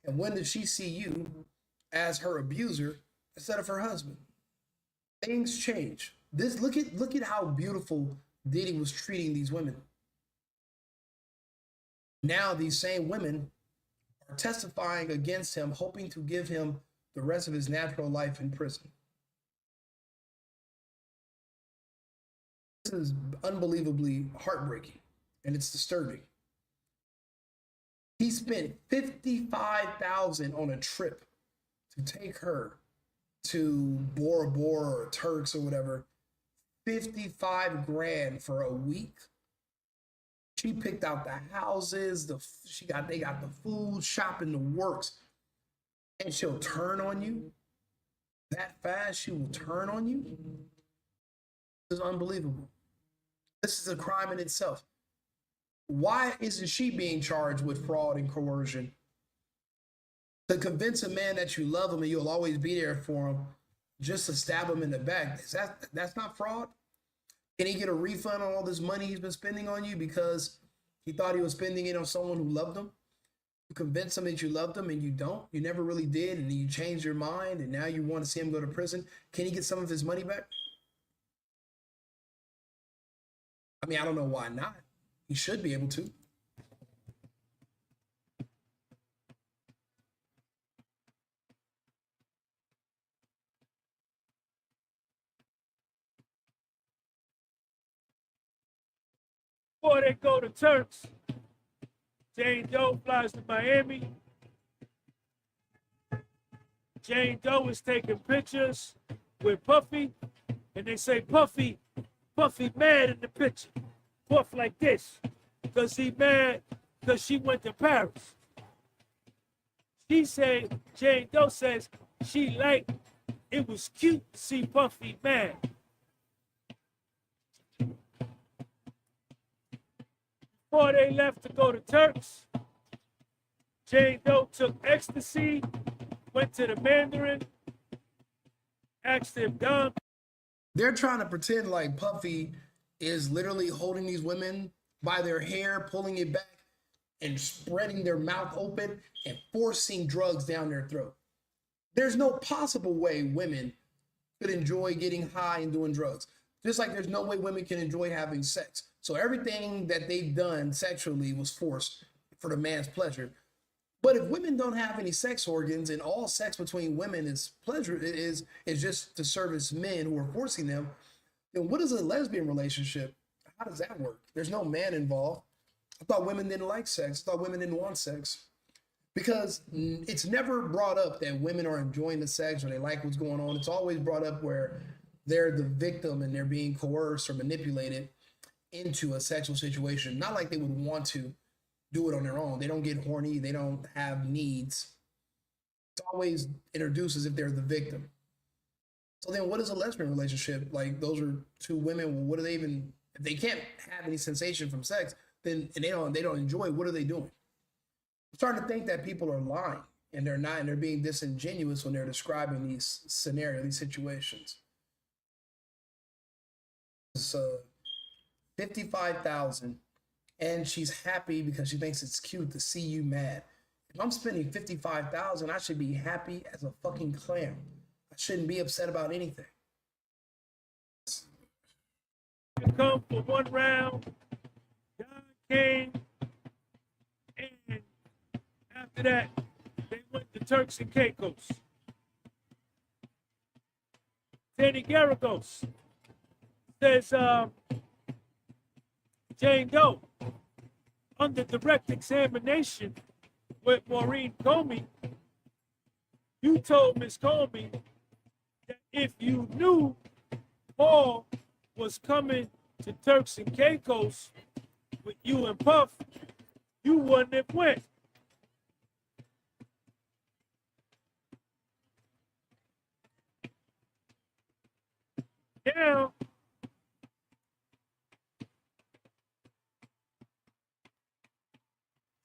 And when does she see you as her abuser instead of her husband? Things change. Look at how beautiful Diddy was treating these women. Now these same women are testifying against him, hoping to give him the rest of his natural life in prison. This is unbelievably heartbreaking, and it's disturbing. He spent $55,000 on a trip to take her to Bora Bora or Turks or whatever. 55 grand for a week. She picked out the houses, they got the food, shopping, the works. And she'll turn on you that fast. She will turn on you. This is unbelievable. This is a crime in itself. Why isn't she being charged with fraud and coercion? To convince a man that you love him and you'll always be there for him, just to stab him in the back, that's not fraud? Can he get a refund on all this money he's been spending on you because he thought he was spending it on someone who loved him? You convince him that you loved him and you don't. You never really did, and you changed your mind, and now you want to see him go to prison. Can he get some of his money back? I mean, I don't know why not. He should be able to. Before they go to Turks, Jane Doe flies to Miami. Jane Doe is taking pictures with Puffy, and they say, Puffy mad in the picture. Puff like this, because he mad because she went to Paris. Jane Doe says she liked, it was cute to see Puffy mad. Before they left to go to Turks, Jane Doe took ecstasy, went to the Mandarin, asked him, Don. They're trying to pretend like Puffy is literally holding these women by their hair, pulling it back, and spreading their mouth open and forcing drugs down their throat. There's no possible way women could enjoy getting high and doing drugs. Just like there's no way women can enjoy having sex. So everything that they've done sexually was forced for the man's pleasure. But if women don't have any sex organs and all sex between women is pleasure, is just to service men who are forcing them, then what is a lesbian relationship? How does that work? There's no man involved. I thought women didn't like sex. I thought women didn't want sex. Because it's never brought up that women are enjoying the sex or they like what's going on. It's always brought up where they're the victim and they're being coerced or manipulated into a sexual situation. Not like they would want to do it on their own. They don't get horny. They don't have needs. It's always introduced as if they're the victim. So then what is a lesbian relationship? Like, those are two women. Well, what do they even, if they can't have any sensation from sex, then, and they don't enjoy, what are they doing? I'm starting to think that people are lying, and they're not, and they're being disingenuous when they're describing these scenarios, these situations. It's $55,000, and she's happy because she thinks it's cute to see you mad. If I'm spending $55,000, I should be happy as a fucking clam. I shouldn't be upset about anything. Come for one round. God came, and after that, they went to Turks and Caicos. Teny Geragos says, Jane Doe, under direct examination with Maureen Comey, you told Miss Comey that if you knew Paul was coming to Turks and Caicos with you and Puff, you wouldn't have went. Now,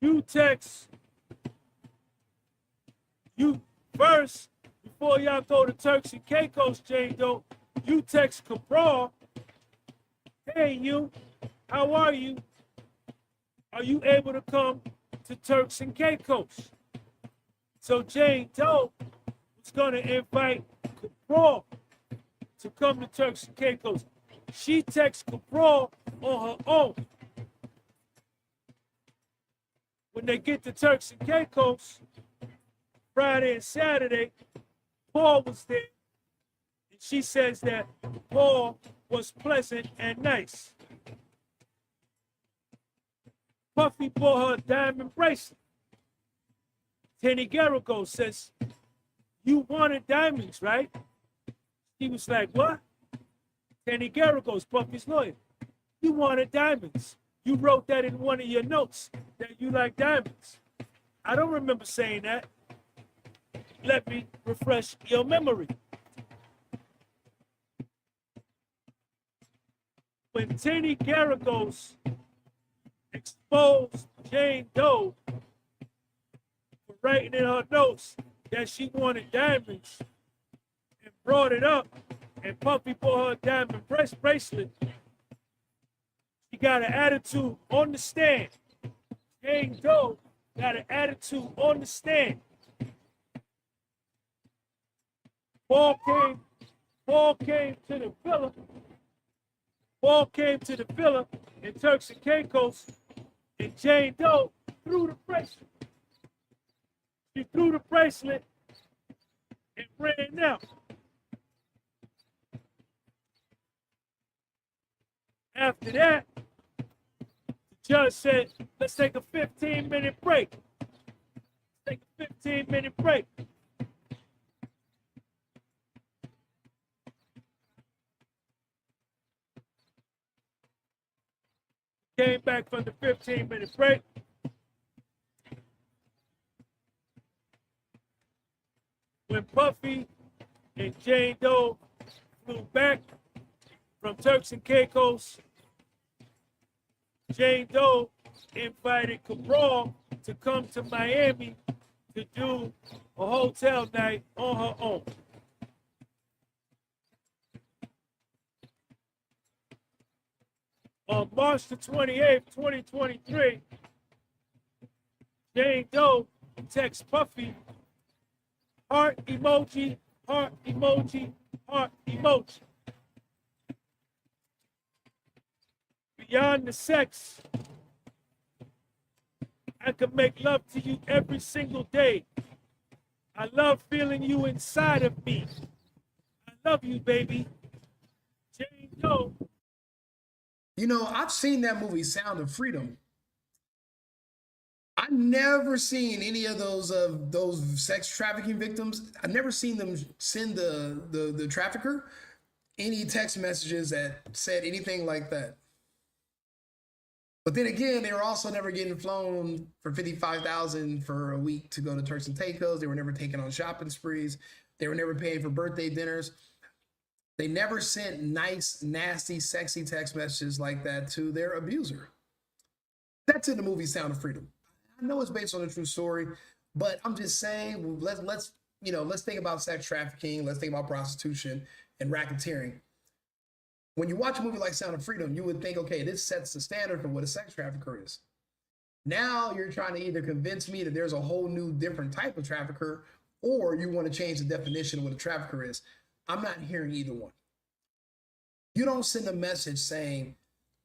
you text, you first, before y'all go to Turks and Caicos, Jane Doe, you text Cabral, hey you, how are you? Are you able to come to Turks and Caicos? So Jane Doe was gonna invite Cabral to come to Turks and Caicos. She texts Cabral on her own. When they get to Turks and Caicos, Friday and Saturday, Paul was there. And she says that Paul was pleasant and nice. Puffy bought her a diamond bracelet. Teny Geragos says, you wanted diamonds, right? He was like, what? Teny Geragos, Puffy's lawyer. You wanted diamonds. You wrote that in one of your notes, that you like diamonds. I don't remember saying that. Let me refresh your memory. When Teny Geragos exposed Jane Doe for writing in her notes that she wanted diamonds and brought it up, and Puffy bought her a diamond bracelet, she got an attitude on the stand. Jane Doe got an attitude on the stand. Paul came to the villa. Paul came to the villa in Turks and Caicos, and Jane Doe threw the bracelet. She threw the bracelet and ran out. After that, the judge said, let's take a 15-minute break. Let's take a 15-minute break. Came back from the 15-minute break. When Puffy and Jane Doe flew back from Turks and Caicos, Jane Doe invited Cabral to come to Miami to do a hotel night on her own. On March the 28th, 2023, Jane Doe texts Puffy, heart emoji, heart emoji, heart emoji. Beyond the sex, I could make love to you every single day. I love feeling you inside of me. I love you, baby. Jane Doe. You know, I've seen that movie Sound of Freedom. I've never seen any of those sex trafficking victims. I've never seen them send the trafficker any text messages that said anything like that. But then again, they were also never getting flown for $55,000 for a week to go to Turks and Caicos. They were never taken on shopping sprees. They were never paid for birthday dinners. They never sent nice, nasty, sexy text messages like that to their abuser. That's in the movie Sound of Freedom. I know it's based on a true story, but I'm just saying, let's think about sex trafficking. Let's think about prostitution and racketeering. When you watch a movie like Sound of Freedom, you would think, okay, this sets the standard for what a sex trafficker is. Now you're trying to either convince me that there's a whole new different type of trafficker, or you want to change the definition of what a trafficker is. I'm not hearing either one. You don't send a message saying,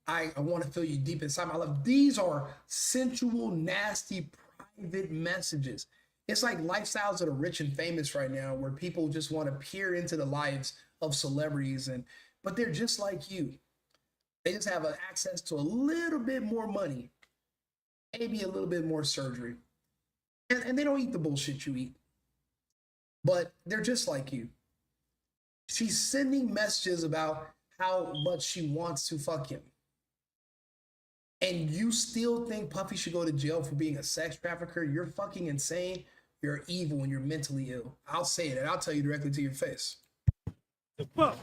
I want to feel you deep inside my love. These are sensual, nasty, private messages. It's like lifestyles that are rich and famous right now, where people just want to peer into the lives of celebrities, but they're just like you. They just have access to a little bit more money, maybe a little bit more surgery, and they don't eat the bullshit you eat. But they're just like you. She's sending messages about how much she wants to fuck him. And you still think Puffy should go to jail for being a sex trafficker? You're fucking insane. You're evil and you're mentally ill. I'll say it and I'll tell you directly to your face. The fuck?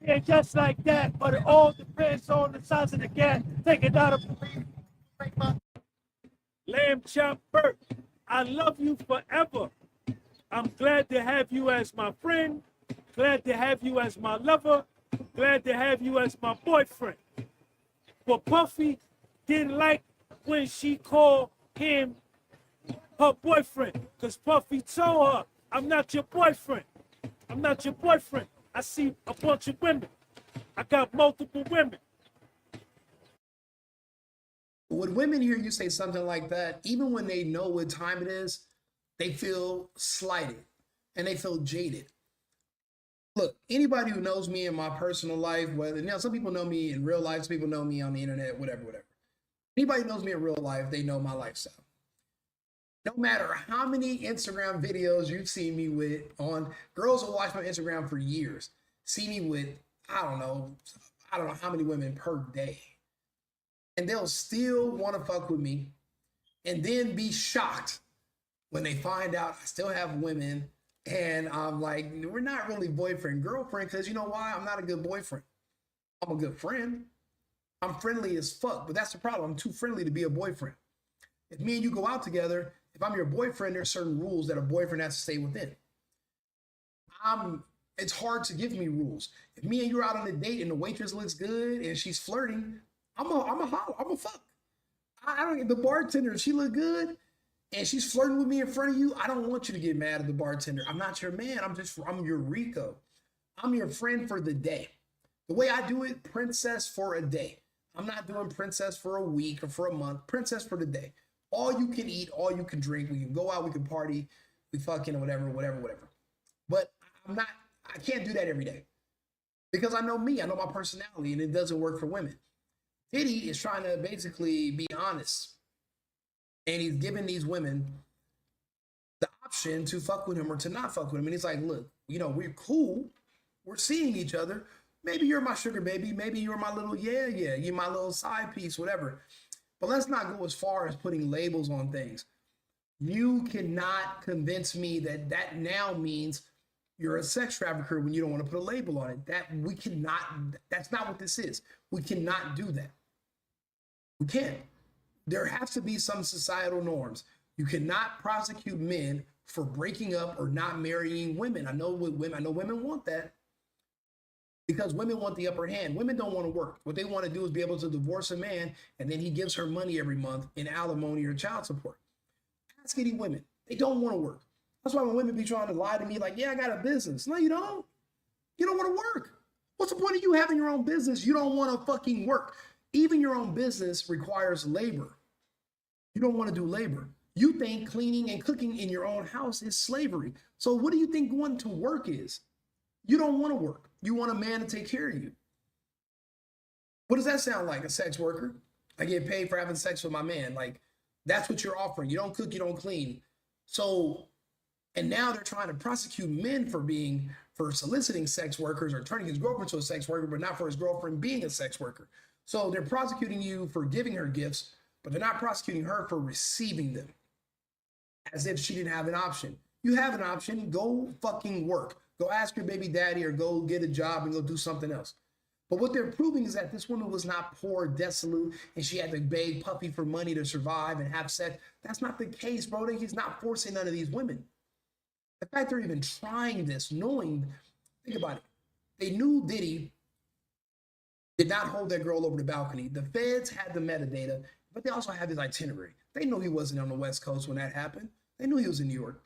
Yeah, just like that, but it all depends on the size of the gat. Take it out of Lamb Chop Burt. I love you forever. I'm glad to have you as my friend. Glad to have you as my lover. Glad to have you as my boyfriend. But Puffy didn't like when she called him her boyfriend, because Puffy told her, I'm not your boyfriend. I'm not your boyfriend. I see a bunch of women. I got multiple women. When women hear you say something like that, even when they know what time it is, they feel slighted and they feel jaded. Look, anybody who knows me in my personal life, whether some people know me in real life, some people know me on the internet, whatever. Anybody who knows me in real life, they know my lifestyle. No matter how many Instagram videos you've seen me with on girls who watch my Instagram for years, see me with, I don't know how many women per day. And they'll still want to fuck with me and then be shocked when they find out I still have women. And I'm like, we're not really boyfriend, girlfriend, because you know why? I'm not a good boyfriend. I'm a good friend. I'm friendly as fuck, but that's the problem. I'm too friendly to be a boyfriend. If me and you go out together, if I'm your boyfriend, there's certain rules that a boyfriend has to stay within. It's hard to give me rules. If me and you're out on a date and the waitress looks good and she's flirting, I'm a fuck. I don't. The bartender, she look good and she's flirting with me in front of you. I don't want you to get mad at the bartender. I'm not your man. I'm your Rico. I'm your friend for the day. The way I do it, princess for a day. I'm not doing princess for a week or for a month. Princess for the day. All you can eat, all you can drink. We can go out, we can party, we fucking whatever. But I can't do that every day. Because I know me, I know my personality, and it doesn't work for women. Diddy is trying to basically be honest. And he's giving these women the option to fuck with him or to not fuck with him. And he's like, look, we're cool. We're seeing each other. Maybe you're my sugar baby. Maybe you're my little, you're my little side piece, whatever. But let's not go as far as putting labels on things. You cannot convince me that now means you're a sex trafficker when you don't want to put a label on it. That's not what this is. We cannot do that. We can't. There has to be some societal norms. You cannot prosecute men for breaking up or not marrying women. I know women want that. Because women want the upper hand. Women don't want to work. What they want to do is be able to divorce a man and then he gives her money every month in alimony or child support. Ask any women. They don't want to work. That's why when women be trying to lie to me like, yeah, I got a business. No, you don't. You don't want to work. What's the point of you having your own business? You don't want to fucking work. Even your own business requires labor. You don't want to do labor. You think cleaning and cooking in your own house is slavery. So what do you think going to work is? You don't want to work. You want a man to take care of you. What does that sound like? A sex worker? I get paid for having sex with my man. Like, that's what you're offering. You don't cook, you don't clean. So, and now they're trying to prosecute men for soliciting sex workers or turning his girlfriend to a sex worker, but not for his girlfriend being a sex worker. So they're prosecuting you for giving her gifts, but they're not prosecuting her for receiving them. as if she didn't have an option. You have an option. Go fucking work. Go ask your baby daddy or go get a job and go do something else. But what they're proving is that this woman was not poor, desolate, and she had to beg Puffy for money to survive and have sex. That's not the case, bro. He's not forcing none of these women. The fact they're even trying this, knowing, think about it. They knew Diddy did not hold that girl over the balcony. The feds had the metadata, but they also had his itinerary. They knew he wasn't on the West Coast when that happened. They knew he was in New York.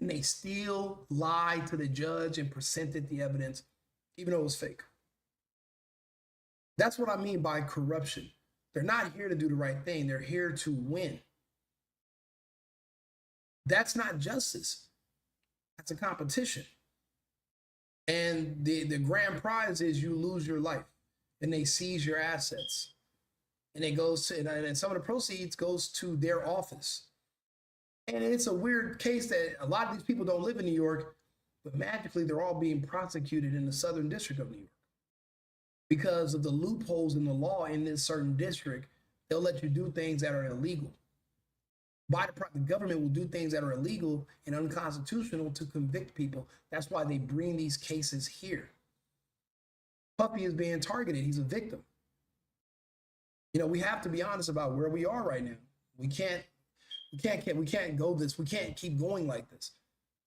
And they still lied to the judge and presented the evidence, even though it was fake. That's what I mean by corruption. They're not here to do the right thing. They're here to win. That's not justice. That's a competition. And the grand prize is you lose your life and they seize your assets. And it goes to, and some of the proceeds goes to their office. And it's a weird case that a lot of these people don't live in New York, but magically they're all being prosecuted in the Southern District of New York. Because of the loopholes in the law in this certain district, they'll let you do things that are illegal. The government will do things that are illegal and unconstitutional to convict people. That's why they bring these cases here. Puffy is being targeted. He's a victim. You know, we have to be honest about where we are right now. We can't go this. We can't keep going like this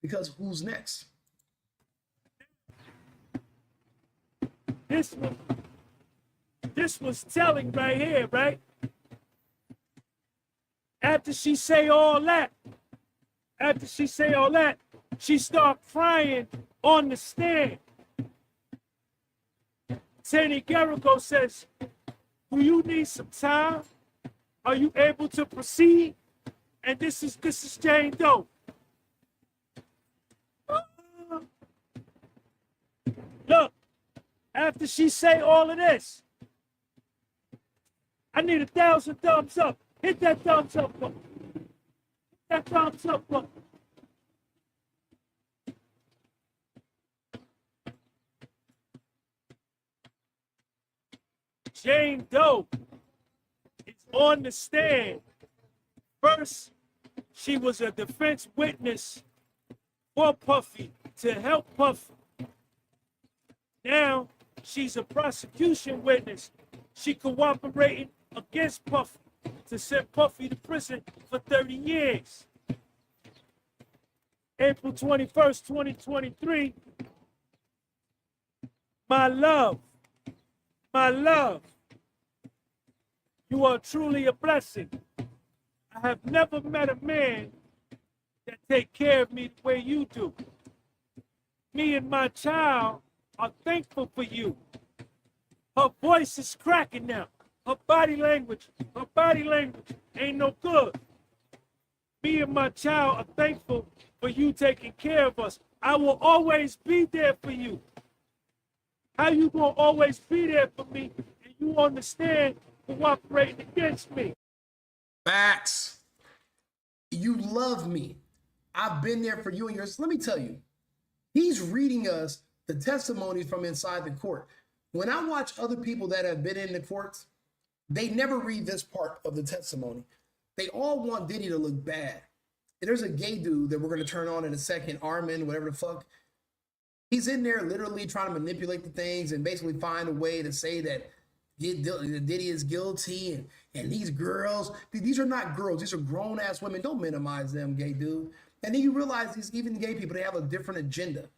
because who's next? This was telling right here, right? After she say all that, she start crying on the stand. Teny Geragos says, do you need some time? Are you able to proceed? And this is Jane Doe. Look, after she say all of this, I need 1,000 thumbs up. Hit that thumbs up button. Hit that thumbs up button. Jane Doe is on the stand. First, she was a defense witness for Puffy to help Puffy. Now, she's a prosecution witness. She cooperating against Puffy to send Puffy to prison for 30 years. April 21st, 2023. My love, you are truly a blessing. I have never met a man that take care of me the way you do. Me and my child are thankful for you. Her voice is cracking now. Her body language ain't no good. Me and my child are thankful for you taking care of us. I will always be there for you. How you gonna always be there for me and you understand cooperating against me? Facts. You love me. I've been there for you and yours. Let me tell you, he's reading us the testimony from inside the court. When I watch other people that have been in the courts, they never read this part of the testimony. They all want Diddy to look bad. And there's a gay dude that we're going to turn on in a second, Armin, whatever the fuck. He's in there literally trying to manipulate the things and basically find a way to say that Diddy is guilty and these girls, these are not girls. These are grown-ass women. Don't minimize them, gay dude. And then you realize these even gay people, they have a different agenda.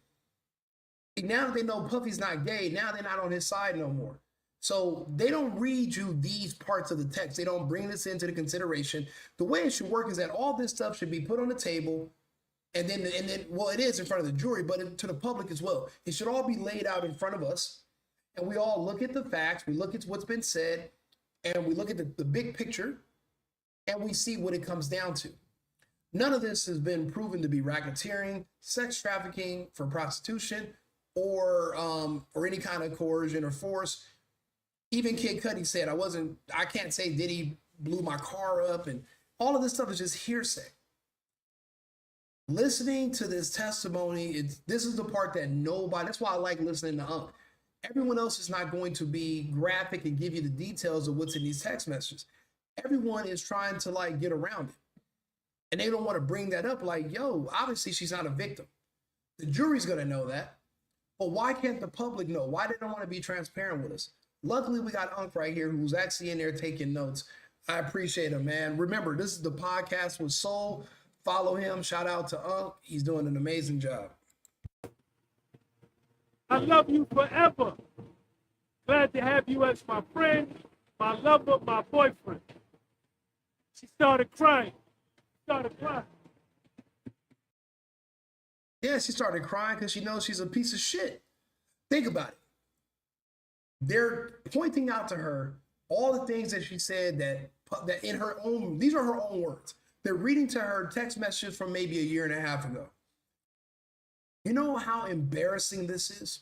Now that they know Puffy's not gay, now they're not on his side no more. So they don't read you these parts of the text. They don't bring this into the consideration. The way it should work is that all this stuff should be put on the table and then, well, it is in front of the jury, but to the public as well. It should all be laid out in front of us. And we all look at the facts, we look at what's been said, and we look at the big picture, and we see what it comes down to. None of this has been proven to be racketeering, sex trafficking for prostitution, or any kind of coercion or force. Even Kid Cudi said, I can't say Diddy blew my car up, and all of this stuff is just hearsay. Listening to this testimony, this is the part that that's why I like listening to Unc. Everyone else is not going to be graphic and give you the details of what's in these text messages. Everyone is trying to like get around it. And they don't want to bring that up like, yo, obviously she's not a victim. The jury's going to know that. But why can't the public know? Why they don't want to be transparent with us? Luckily, we got Unc right here who's actually in there taking notes. I appreciate him, man. Remember, this is the podcast with Soul. Follow him. Shout out to Unc. He's doing an amazing job. I love you forever. Glad to have you as my friend, my lover, my boyfriend. She started crying. Yeah, she started crying because she knows she's a piece of shit. Think about it. They're pointing out to her all the things that she said that in her own, these are her own words. They're reading to her text messages from maybe a year and a half ago. You know how embarrassing this is?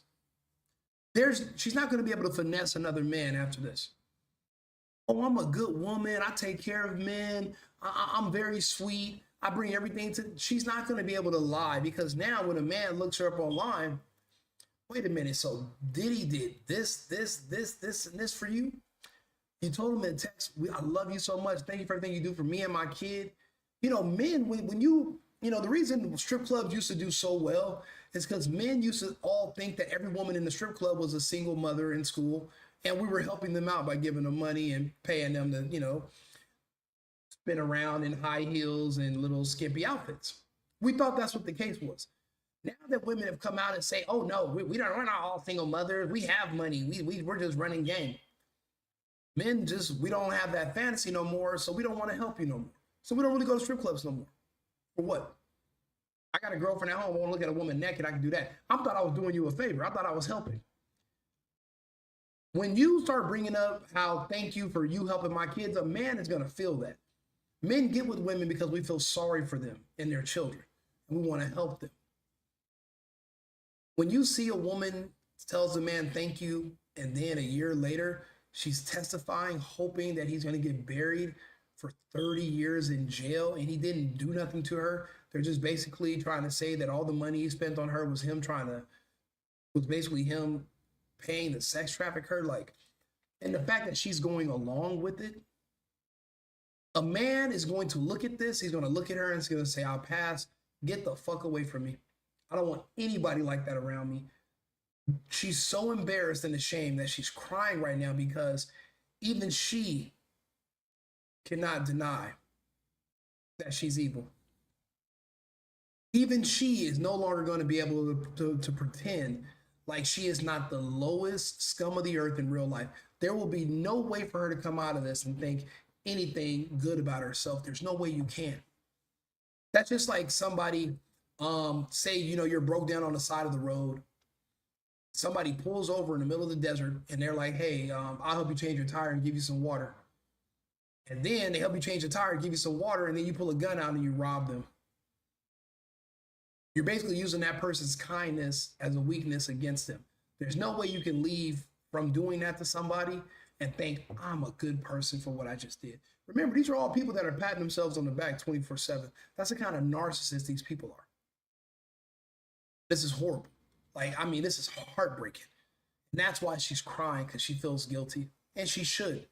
She's not going to be able to finesse another man after this. Oh, I'm a good woman. I take care of men. I'm very sweet. I bring everything to. She's not going to be able to lie because now when a man looks her up online, wait a minute. So Diddy did this, and this for you. You told him in text, I love you so much. Thank you for everything you do for me and my kid. You know, men, when you know, the reason strip clubs used to do so well is because men used to all think that every woman in the strip club was a single mother in school. And we were helping them out by giving them money and paying them to, you know, spin around in high heels and little skimpy outfits. We thought that's what the case was. Now that women have come out and say, oh, no, we're not all single mothers. We have money. We're just running game. Men we don't have that fantasy no more, so we don't want to help you no more. So we don't really go to strip clubs no more. For what? I got a girlfriend at home. I want to look at a woman naked. I can do that. I thought I was doing you a favor. I thought I was helping. When you start bringing up how thank you for you helping my kids, a man is going to feel that. Men get with women because we feel sorry for them and their children, and we want to help them. When you see a woman tells a man thank you, and then a year later, she's testifying, hoping that he's going to get buried for 30 years in jail, and he didn't do nothing to her. They're just basically trying to say that all the money he spent on her was basically him paying the sex traffic her, like, and the fact that she's going along with it. A man is going to look at this, he's going to look at her and he's going to say, I'll pass, get the fuck away from me. I don't want anybody like that around me. She's so embarrassed and ashamed that she's crying right now because even she cannot deny that she's evil. Even she is no longer going to be able to pretend like she is not the lowest scum of the earth in real life. There will be no way for her to come out of this and think anything good about herself. There's no way you can. That's just like somebody, say, you know, you're broke down on the side of the road. Somebody pulls over in the middle of the desert and they're like, hey, I'll help you change your tire and give you some water. And then they help you change the tire and give you some water, and then you pull a gun out and you rob them. You're basically using that person's kindness as a weakness against them. There's no way you can leave from doing that to somebody and think, I'm a good person for what I just did. Remember, these are all people that are patting themselves on the back 24/7. That's the kind of narcissist these people are. This is horrible. Like, I mean, this is heartbreaking. And that's why she's crying, because she feels guilty. And she should.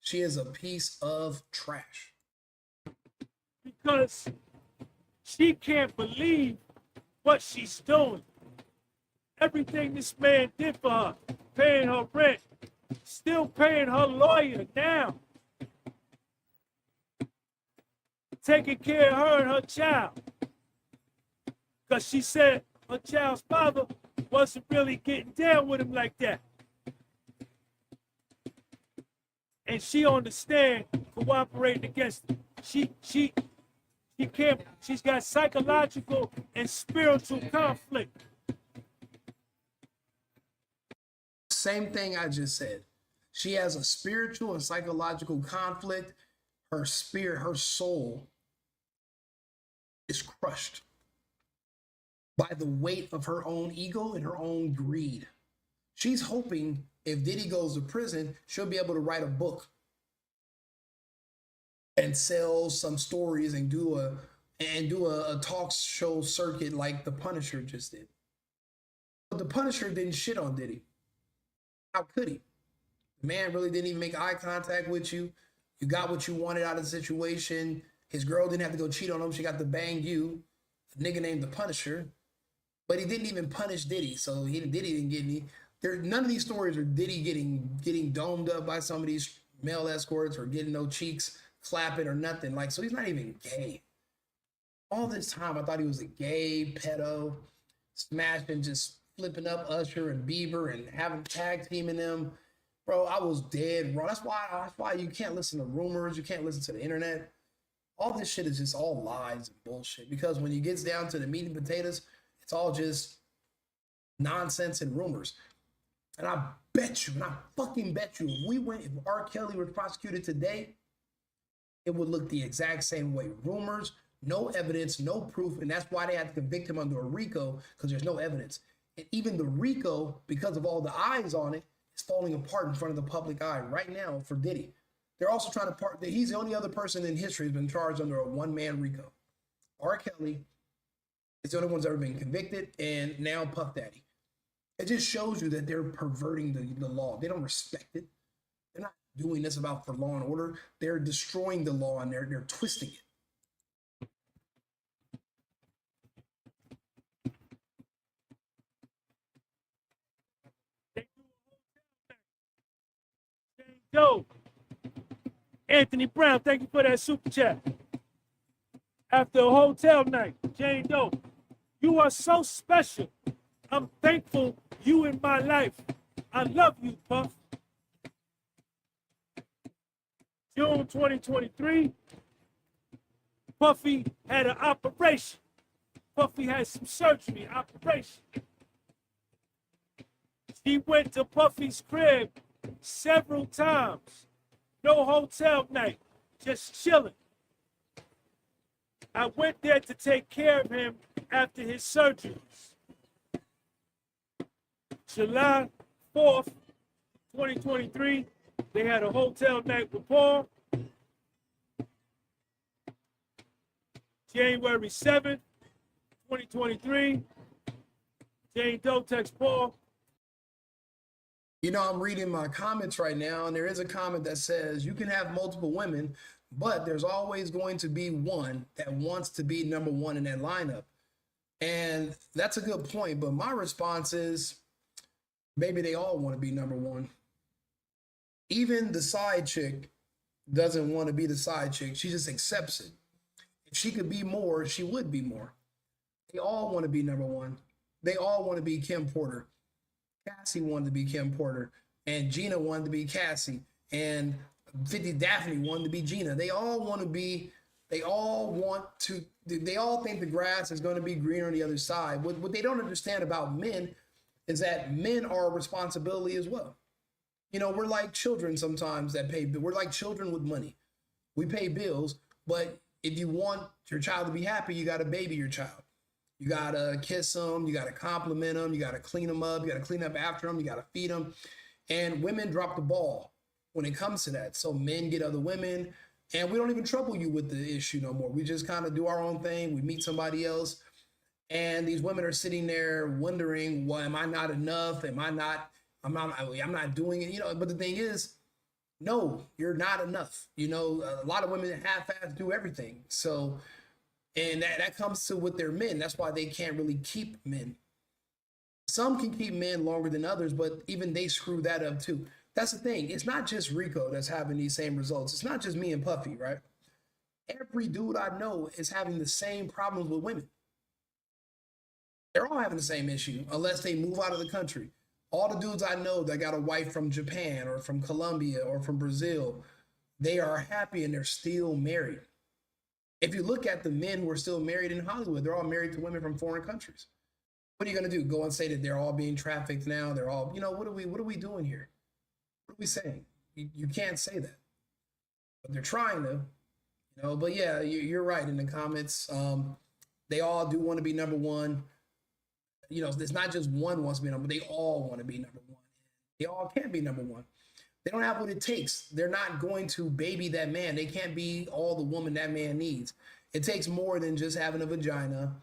She is a piece of trash. Because she can't believe what she's doing. Everything this man did for her, paying her rent, still paying her lawyer now, taking care of her and her child. Because she said her child's father wasn't really getting down with him like that. And she understands cooperating against him. She can't, she's got psychological and spiritual conflict. Same thing I just said. She has a spiritual and psychological conflict. Her spirit, her soul is crushed by the weight of her own ego and her own greed. She's hoping if Diddy goes to prison, she'll be able to write a book and sell some stories and do a talk show circuit like the Punisher just did. But the Punisher didn't shit on Diddy. How could he? The man really didn't even make eye contact with you. You got what you wanted out of the situation. His girl didn't have to go cheat on him. She got to bang you, a nigga named the Punisher. But he didn't even punish Diddy, so Diddy didn't get any. None of these stories are Diddy getting domed up by some of these male escorts or getting no cheeks clapping or nothing. Like, so he's not even gay. All this time, I thought he was a gay pedo, smashing, just flipping up Usher and Bieber and having tag teaming them. Bro, I was dead wrong. That's why you can't listen to rumors. You can't listen to the internet. All this shit is just all lies and bullshit. Because when it gets down to the meat and potatoes, it's all just nonsense and rumors. And I bet you, and I fucking bet you, if R. Kelly was prosecuted today, it would look the exact same way. Rumors, no evidence, no proof, and that's why they had to convict him under a RICO, because there's no evidence. And even the RICO, because of all the eyes on it, is falling apart in front of the public eye right now for Diddy. They're also trying to he's the only other person in history who's been charged under a one-man RICO. R. Kelly is the only one who's ever been convicted, and now Puff Daddy. It just shows you that they're perverting the law. They don't respect it. They're not doing this for law and order. They're destroying the law, and they're twisting it. Jane Doe. Anthony Brown, thank you for that super chat. After a hotel night, Jane Doe, you are so special. I'm thankful you in my life. I love you, Puff. June 2023, Puffy had an operation. Puffy had some surgery, operation. She went to Puffy's crib several times. No hotel night, just chilling. I went there to take care of him after his surgeries. July 4th, 2023, they had a hotel night with Paul. January 7th, 2023, Jane Doe texts Paul. You know, I'm reading my comments right now, and there is a comment that says, you can have multiple women, but there's always going to be one that wants to be number one in that lineup. And that's a good point, but my response is, maybe they all want to be number one. Even the side chick doesn't want to be the side chick. She just accepts it. If she could be more, she would be more. They all want to be number one. They all want to be Kim Porter. Cassie wanted to be Kim Porter, and Gina wanted to be Cassie, and 50 Daphne wanted to be Gina. They all think the grass is going to be greener on the other side. What they don't understand about men is that men are a responsibility as well. You know, we're like children sometimes we're like children with money. We pay bills, but if you want your child to be happy, you got to baby your child. You got to kiss them, you got to compliment them, you got to clean them up, you got to clean up after them, you got to feed them. And women drop the ball when it comes to that. So men get other women, and we don't even trouble you with the issue no more. We just kind of do our own thing. We meet somebody else, and these women are sitting there wondering, well, am I not enough? I'm not doing it, you know. But the thing is, no, you're not enough. You know, a lot of women half-ass do everything. So, and that comes to with their men. That's why they can't really keep men. Some can keep men longer than others, but even they screw that up too. That's the thing. It's not just Rico that's having these same results. It's not just me and Puffy, right? Every dude I know is having the same problems with women. They're all having the same issue unless they move out of the country. All the dudes I know that got a wife from Japan or from Colombia or from Brazil, they are happy and they're still married. If you look at the men who are still married in Hollywood, they're all married to women from foreign countries. What are you going to do? Go and say that they're all being trafficked now? They're all, you know, what are we doing here? What are we saying? You can't say that. But they're trying to, you know, but yeah, you're right in the comments. They all do want to be number one. You know, it's not just one wants to be number one. They all want to be number one. They all can't be number one. They don't have what it takes. They're not going to baby that man. They can't be all the woman that man needs. It takes more than just having a vagina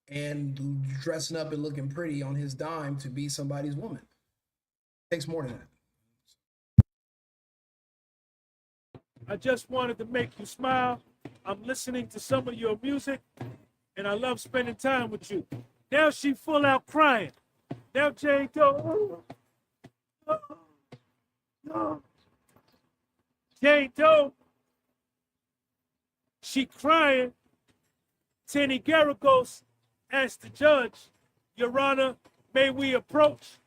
and dressing up and looking pretty on his dime to be somebody's woman. It takes more than that. I just wanted to make you smile. I'm listening to some of your music, and I love spending time with you. Now she full out crying. Now Jane Doe, Jane Doe, she crying. Teny Geragos asked the judge, Your Honor, may we approach?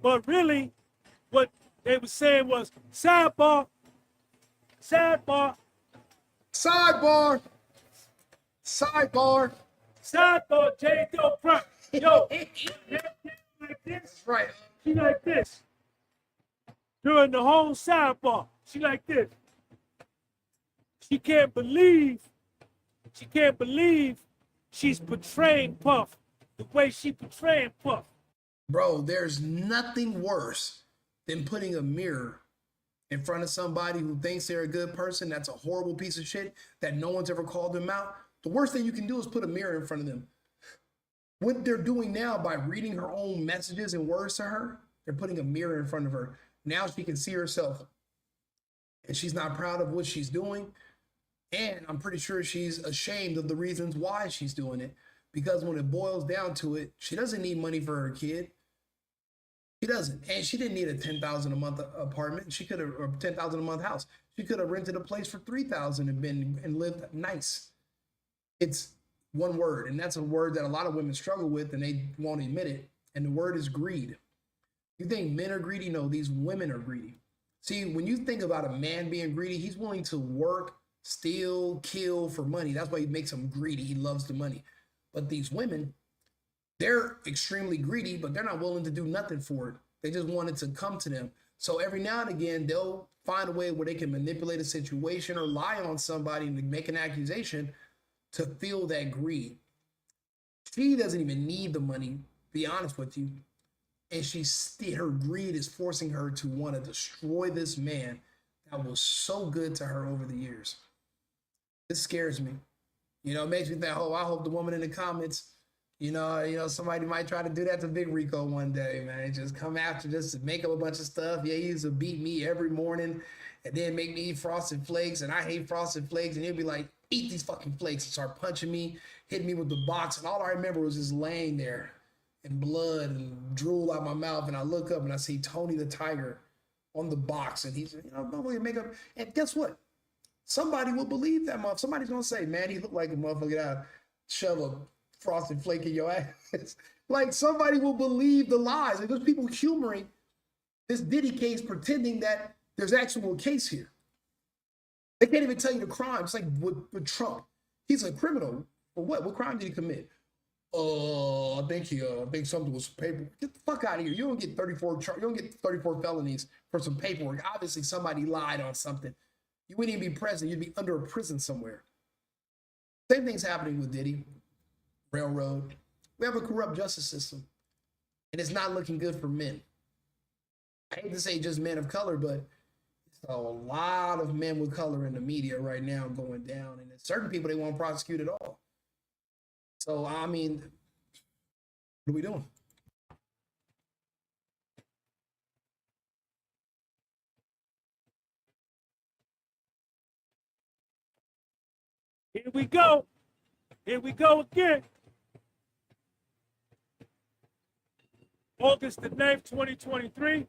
But really, what they were saying was, sidebar, sidebar, Sidebar. Sidebar. sidebar, Jane Doe crying. Yo, like this, Right. she like this. During the whole sidebar, she like this. She can't believe she's portraying Puff the way she portraying Puff. Bro, there's nothing worse than putting a mirror in front of somebody who thinks they're a good person, that's a horrible piece of shit, that no one's ever called them out. The worst thing you can do is put a mirror in front of them. What they're doing now by reading her own messages and words to her, they're putting a mirror in front of her. Now she can see herself. And she's not proud of what she's doing. And I'm pretty sure she's ashamed of the reasons why she's doing it. Because when it boils down to it, she doesn't need money for her kid. She doesn't. And she didn't need a $10,000 a month apartment. She could have, or $10,000 a month house. She could have rented a place for $3,000 and lived nice. It's one word, and that's a word that a lot of women struggle with, and they won't admit it. And the word is greed. You think men are greedy? No, these women are greedy. See, when you think about a man being greedy, he's willing to work, steal, kill for money. That's why he makes him greedy. He loves the money. But these women, they're extremely greedy, but they're not willing to do nothing for it. They just want it to come to them. So every now and again, they'll find a way where they can manipulate a situation or lie on somebody and make an accusation to feel that greed. She doesn't even need the money, to be honest with you. And her greed is forcing her to want to destroy this man that was so good to her over the years. This scares me. You know, it makes me think, oh, I hope the woman in the comments, somebody might try to do that to Big Rico one day, man. Just come after, just to make up a bunch of stuff. Yeah, he used to beat me every morning and then make me eat Frosted Flakes, and I hate Frosted Flakes, and he'll be like, eat these fucking flakes, and start punching me, hitting me with the box, and all I remember was just laying there in blood and drool out my mouth, and I look up and I see Tony the Tiger on the box, and he's, nobody make up. And guess what? Somebody will believe that motherfucker. Somebody's gonna say, man, he looked like a motherfucker that shove a Frosted Flake in your ass. Like, somebody will believe the lies. Like, there's people humoring this Diddy case, pretending that there's actual case here. They can't even tell you the crime. It's like with Trump. He's a criminal. For what? What crime did he commit? I think something was paper. Get the fuck out of here. You don't get 34 felonies for some paperwork. Obviously, somebody lied on something. You wouldn't even be present. You'd be under a prison somewhere. Same thing's happening with Diddy, Railroad. We have a corrupt justice system, and it's not looking good for men. I hate to say just men of color, but it's a lot of men with color in the media right now going down, and certain people they won't prosecute at all. So, I mean, what are we doing? Here we go. Here we go again. August the 9th, 2023.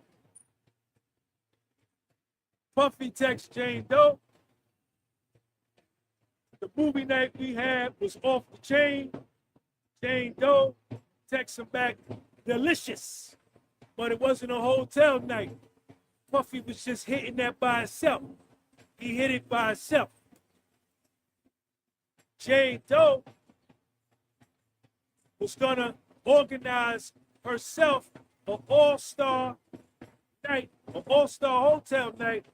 Puffy texts Jane Doe. The movie night we had was off the chain. Jane Doe texts him back, delicious. But it wasn't a hotel night. Puffy was just hitting that by itself. He hit it by itself. Jane Doe was gonna organize herself an all-star night, an all-star hotel night,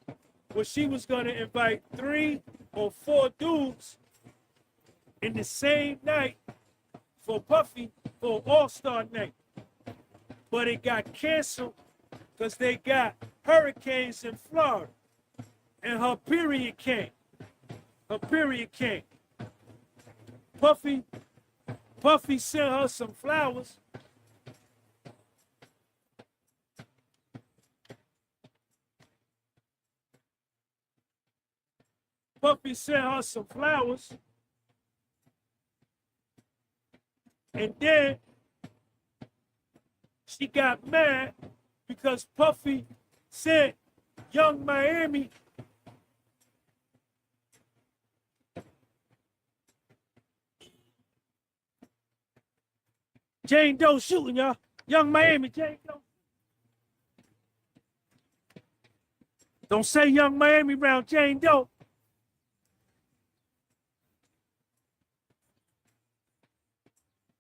where she was gonna invite 3 or 4 dudes in the same night for Puffy for all-star night. But it got canceled because they got hurricanes in Florida. And her period came. Her period came. Puffy sent her some flowers. Puffy sent her some flowers. And then she got mad because Puffy sent Young Miami Jane Doe shooting, y'all. Young Miami, Jane Doe. Don't say Young Miami around Jane Doe.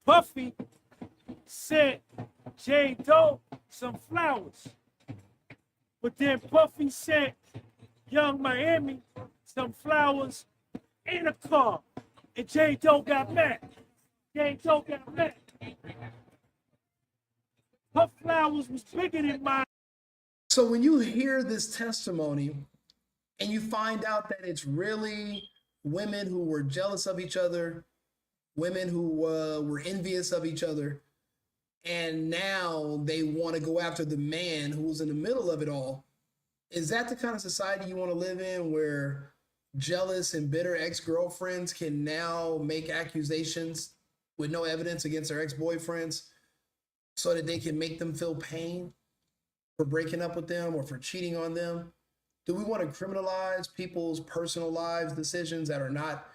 Puffy sent Jane Doe some flowers. But then Puffy sent Young Miami some flowers in a car. And Jane Doe got mad. Jane Doe got mad. Her flowers was bigger than mine. So when you hear this testimony and you find out that it's really women who were jealous of each other, women who were envious of each other, and now they want to go after the man who's in the middle of it all, is that the kind of society you want to live in, where jealous and bitter ex-girlfriends can now make accusations with no evidence against their ex-boyfriends so that they can make them feel pain for breaking up with them or for cheating on them? Do we want to criminalize people's personal lives decisions that are not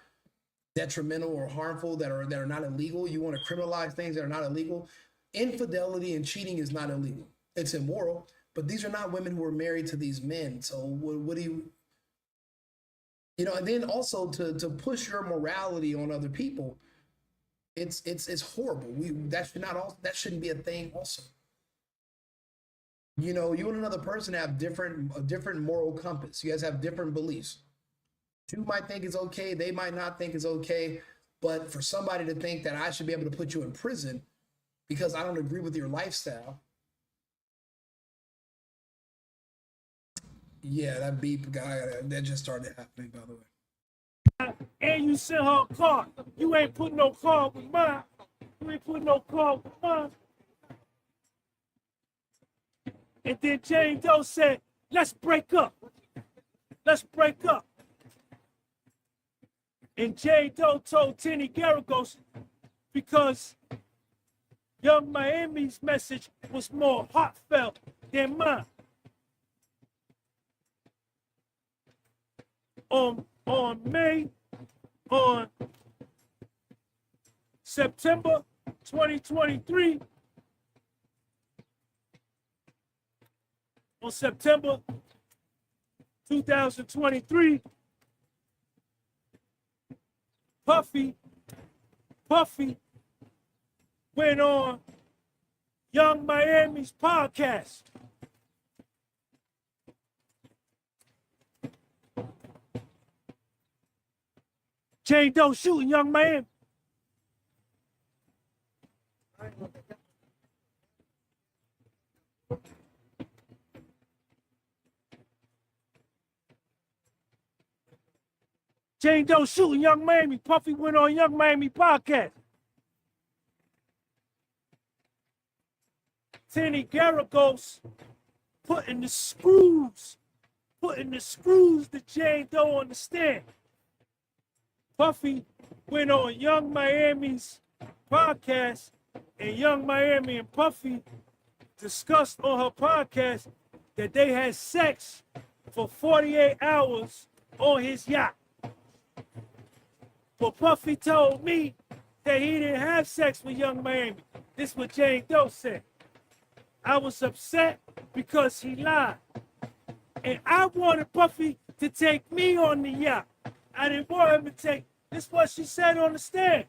detrimental or harmful, that are not illegal? You want to criminalize things that are not illegal? Infidelity and cheating is not illegal. It's immoral, but these are not women who are married to these men. So what do you know, and then also to push your morality on other people, it's horrible. That shouldn't be a thing also. You know, you and another person have a different moral compass. You guys have different beliefs. You might think it's okay, they might not think it's okay, but for somebody to think that I should be able to put you in prison because I don't agree with your lifestyle. Yeah, that beep guy, that just started happening, by the way. And you sent her a car. You ain't putting no car with mine. You ain't putting no car with mine. And then Jane Doe said, let's break up. Let's break up. And Jane Doe told Teny Geragos, because Young Miami's message was more heartfelt than mine. On September 2023, on September 2023, Puffy went on Young Miami's podcast. Jane Doe shooting Young Miami. Jane Doe shooting Young Miami. Puffy went on Young Miami podcast. Teny Geragos putting the screws to Jane Doe on the stand. Puffy went on Young Miami's podcast, and Young Miami and Puffy discussed on her podcast that they had sex for 48 hours on his yacht. But Puffy told me that he didn't have sex with Young Miami. This is what Jane Doe said. I was upset because he lied. And I wanted Puffy to take me on the yacht. I didn't want him to take. This is what she said on the stand.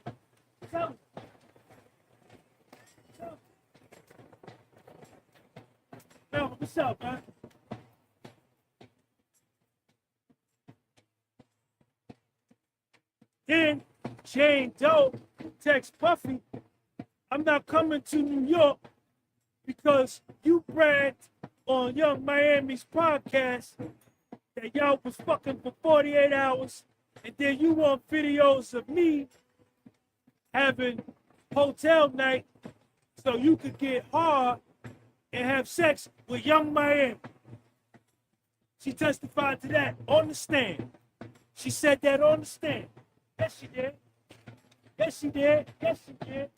Tell me. Now, what's up, man? Then Jane Doe texts Puffy, I'm not coming to New York because you bragged on Young Miami's podcast that y'all was fucking for 48 hours, and then you want videos of me having hotel night so you could get hard and have sex with Young Miami. She testified to that on the stand. She said that on the stand. Yes, she did. Yes, she did. Yes, she did.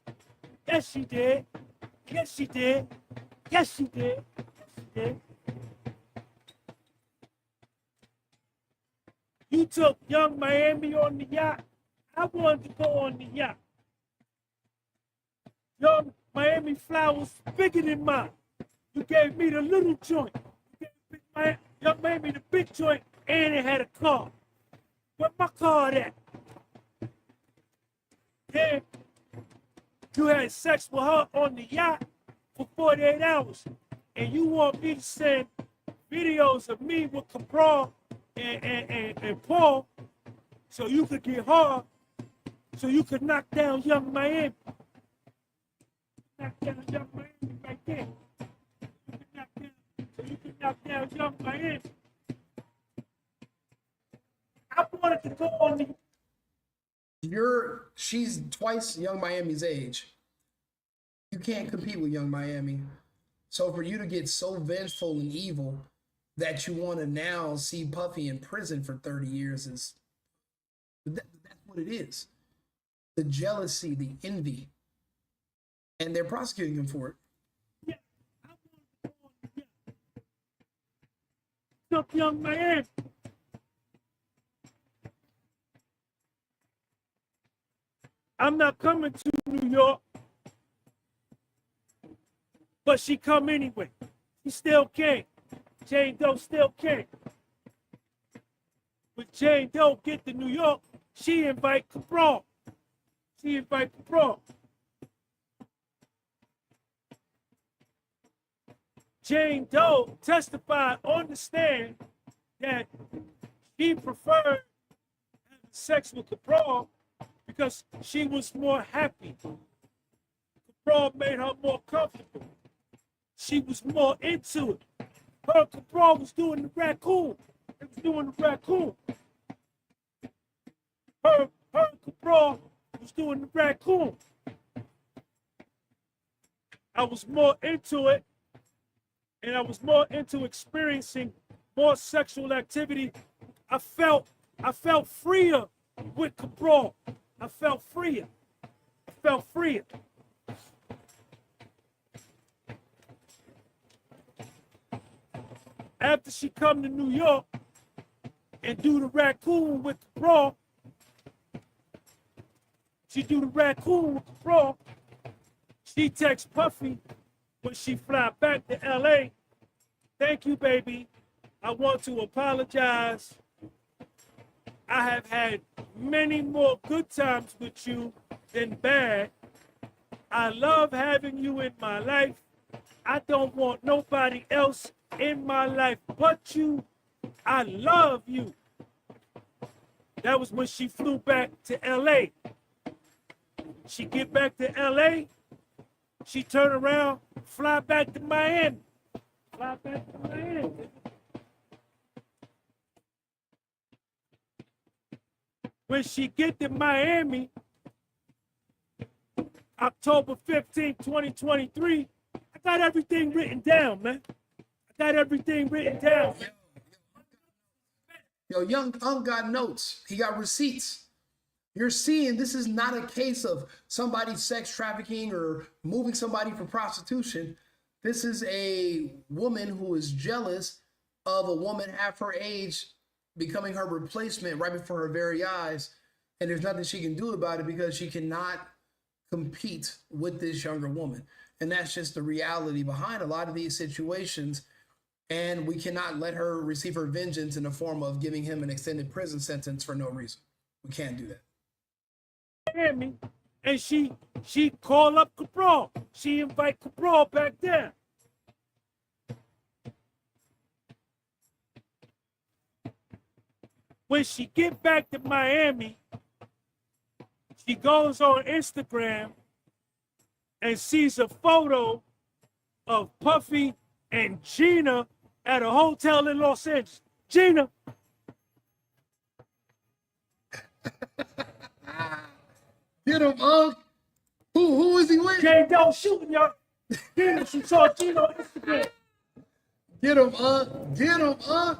Yes, she did. Yes, she did. Yes, she did. Yes, she did. You took Young Miami on the yacht. I wanted to go on the yacht. Young Miami flowers bigger than mine. You gave me the little joint. You gave Young Miami the big joint, and it had a car. Where my car at? Then you had sex with her on the yacht for 48 hours. And you want me to send videos of me with Cabral and Paul so you could get hard, so you could knock down Young Miami. Knock down Young Miami right there. You could knock down Young Miami. I wanted to go on the... She's twice Young Miami's age. You can't compete with Young Miami. So for you to get so vengeful and evil that you want to now see Puffy in prison for 30 years that's what it is. The jealousy, the envy. And they're prosecuting him for it. Yeah, I wanted to go on the yacht. Took Young Miami. I'm not coming to New York, but she come anyway. She still came. Jane Doe still came. When Jane Doe get to New York, she invite Cabral. She invite Cabral. Jane Doe testified on the stand that she preferred having sex with Cabral because she was more happy. Cabral made her more comfortable. She was more into it. Her Cabral was doing the raccoon. It was doing the raccoon. Her Cabral was doing the raccoon. I was more into it, and I was more into experiencing more sexual activity. I felt freer with Cabral. I felt freer. I felt freer. After she come to New York and do the raccoon with Cabral, she do the raccoon with Cabral, she texts Puffy when she fly back to LA, thank you, baby. I want to apologize. I have had many more good times with you than bad. I love having you in my life. I don't want nobody else in my life but you. I love you. That was when she flew back to LA. She get back to LA, she turn around, fly back to Miami. Fly back to Miami. When she get to Miami, October 15, 2023, I got everything written down, man. I got everything written down. Yo, Young got notes. He got receipts. You're seeing this is not a case of somebody sex trafficking or moving somebody for prostitution. This is a woman who is jealous of a woman half her age becoming her replacement right before her very eyes. And there's nothing she can do about it because she cannot compete with this younger woman. And that's just the reality behind a lot of these situations. And we cannot let her receive her vengeance in the form of giving him an extended prison sentence for no reason. We can't do that. And she call up Cabral. She invite Cabral back there. When she get back to Miami, she goes on Instagram and sees a photo of Puffy and Gina at a hotel in Los Angeles. Gina. Get him, Unc. Who is he with? Jane Doe shooting y'all. Gina, she saw Gina on Instagram. Get him, Unc. Get him, Unc.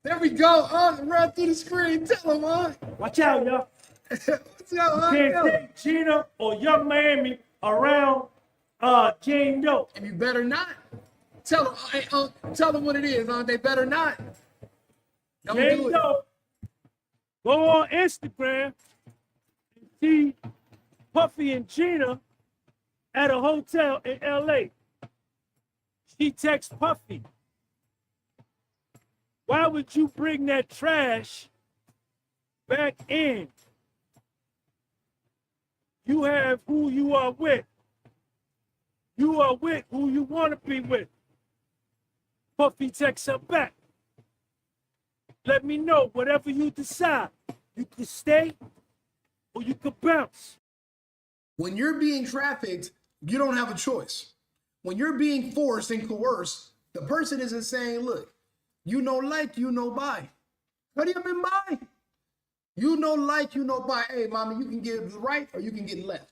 There we go. Run through the screen. Tell him, Watch out, y'all. What's up, Can't say Gina or Young Miami around Jane Doe. And you better not. Tell them, hey, tell them what it is, They better not. Don't Jane do it. Doe, go on Instagram and see Puffy and Gina at a hotel in LA. She texts Puffy, why would you bring that trash back in? You have who you are with. You are with who you want to be with. Puffy texts her back. Let me know, whatever you decide. You can stay or you can bounce. When you're being trafficked, you don't have a choice. When you're being forced and coerced, the person isn't saying, look, you know like, you know buy. What do you mean buy? You know like, you know buy. Hey, mommy, you can get right or you can get left.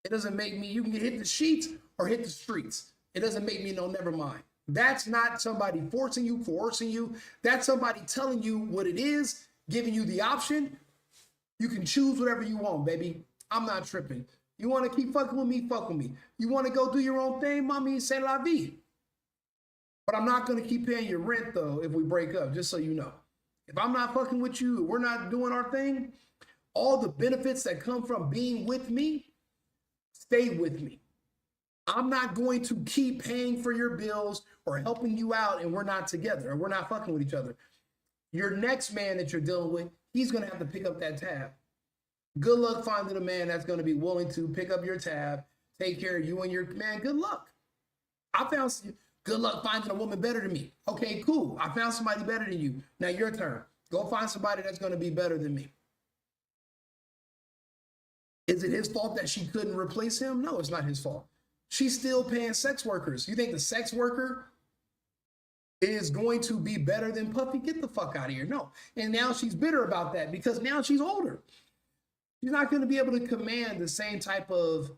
It doesn't make me, you can hit the sheets or hit the streets. It doesn't make me no never mind. That's not somebody forcing you, coercing you. That's somebody telling you what it is, giving you the option. You can choose whatever you want, baby. I'm not tripping. You want to keep fucking with me, fuck with me. You want to go do your own thing, mommy, c'est la vie. But I'm not going to keep paying your rent, though, if we break up, just so you know. If I'm not fucking with you, we're not doing our thing, all the benefits that come from being with me, stay with me. I'm not going to keep paying for your bills or helping you out and we're not together or we're not fucking with each other. Your next man that you're dealing with, he's going to have to pick up that tab. Good luck finding a man that's going to be willing to pick up your tab, take care of you and your man. Good luck. I found good luck finding a woman better than me. Okay, cool. I found somebody better than you. Now your turn. Go find somebody that's going to be better than me. Is it his fault that she couldn't replace him? No, it's not his fault. She's still paying sex workers. You think the sex worker is going to be better than Puffy? Get the fuck out of here. No. And now she's bitter about that because now she's older. She's not going to be able to command the same type of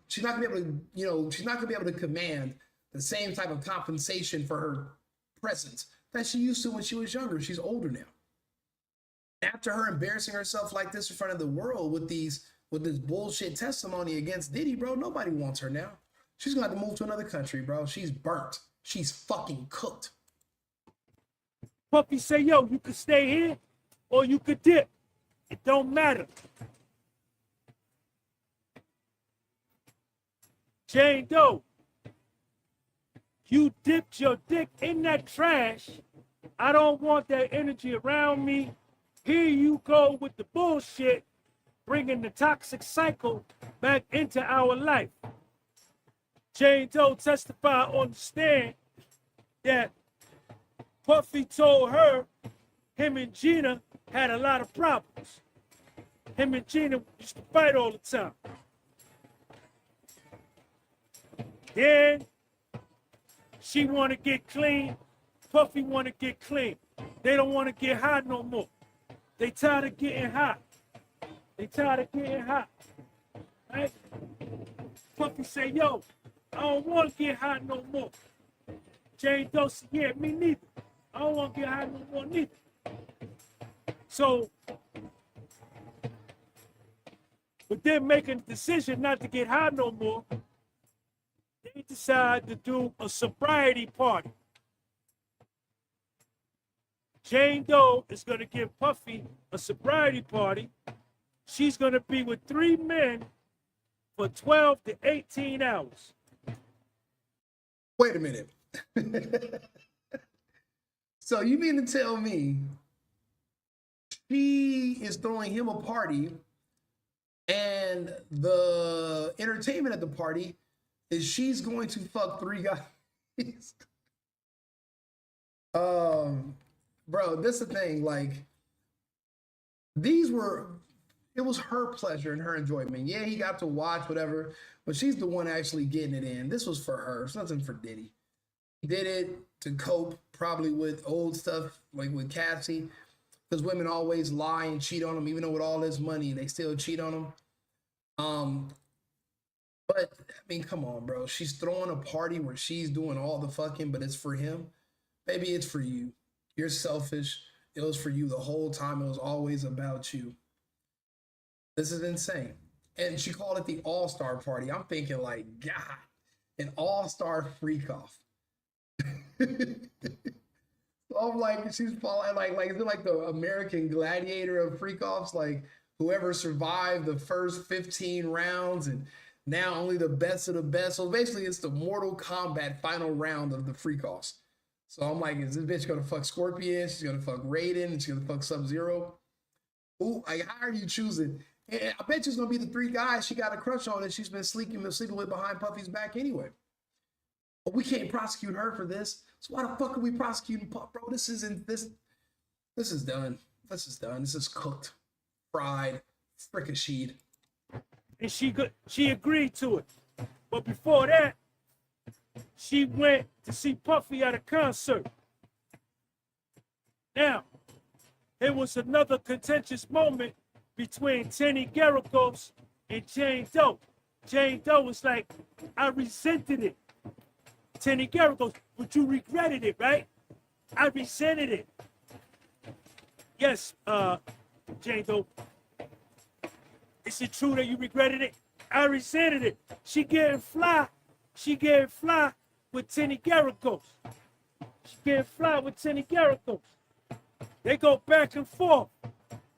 she's not going to be able to, she's not going to be able to command the same type of compensation for her presence that she used to when she was younger. She's older now. After her embarrassing herself like this in front of the world with this bullshit testimony against Diddy, bro, nobody wants her now. She's going to have to move to another country, bro. She's burnt. She's fucking cooked. Puffy say, yo, you could stay here or you could dip. It don't matter. Jane Doe, you dipped your dick in that trash. I don't want that energy around me. Here you go with the bullshit, bringing the toxic cycle back into our life. Jane Doe testified on the stand that Puffy told her him and Gina had a lot of problems. Him and Gina used to fight all the time. Then she want to get clean. Puffy want to get clean. They don't want to get hot no more. They tired of getting hot. Right? Puffy say, yo, I don't want to get hot no more. Jane Doe said, yeah, me neither. I don't want to get hot no more neither. So, with them making a decision not to get hot no more, they decide to do a sobriety party. Jane Doe is going to give Puffy a sobriety party. She's going to be with 3 men for 12 to 18 hours. Wait a minute. So you mean to tell me she is throwing him a party and the entertainment at the party is she's going to fuck 3 guys? Bro, this is the thing. Like, it was her pleasure and her enjoyment. Yeah, he got to watch whatever, but she's the one actually getting it in. This was for her. It's nothing for Diddy. He did it to cope probably with old stuff, like with Cassie, because women always lie and cheat on him, even though with all this money, they still cheat on him. But I mean, come on, bro. She's throwing a party where she's doing all the fucking, but it's for him. Maybe it's for you. You're selfish. It was for you the whole time. It was always about you. This is insane. And she called it the all-star party. I'm thinking like, God, an all-star freak off. So I'm like, she's following like is it like the American Gladiator of freak offs? Like whoever survived the first 15 rounds and now only the best of the best. So basically it's the Mortal Kombat final round of the freak offs. So I'm like, is this bitch gonna fuck Scorpion? She's gonna fuck Raiden and she's gonna fuck Sub-Zero. Ooh, like how are you choosing? And I bet you it's gonna be the three guys she got a crush on and she's been sleeping with behind Puffy's back anyway. But we can't prosecute her for this. So why the fuck are we prosecuting Puff, bro? This is done. This is done. This is cooked, fried, fricasseed. And she agreed to it. But before that, she went to see Puffy at a concert. Now, it was another contentious moment between Teny Geragos and Jane Doe. Jane Doe was like, I resented it. Teny Geragos, but you regretted it, right? I resented it. Yes, Jane Doe. Is it true that you regretted it? I resented it. She getting fly with Teny Geragos. They go back and forth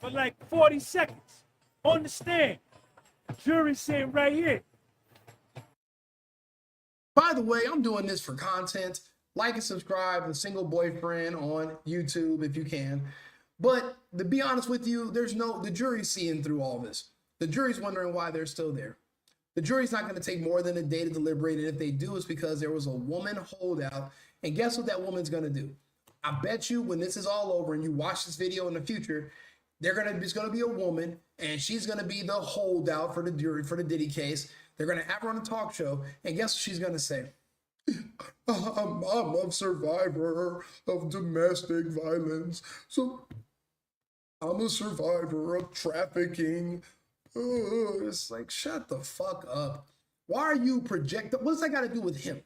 for like 40 seconds on the stand. Jury sitting right here. By the way, I'm doing this for content. Like and subscribe to Single Boyfriend on YouTube if you can. But to be honest with you, the jury's seeing through all this. The jury's wondering why they're still there. The jury's not going to take more than a day to deliberate, and if they do, it's because there was a woman holdout. And guess what that woman's going to do? I bet you when this is all over and you watch this video in the future, it's going to be a woman, and she's going to be the holdout for the jury for the Diddy case. They're going to have her on a talk show, and guess what she's going to say? I'm a survivor of domestic violence, so I'm a survivor of trafficking. It's like, shut the fuck up. Why are you projecting? What's that got to do with him?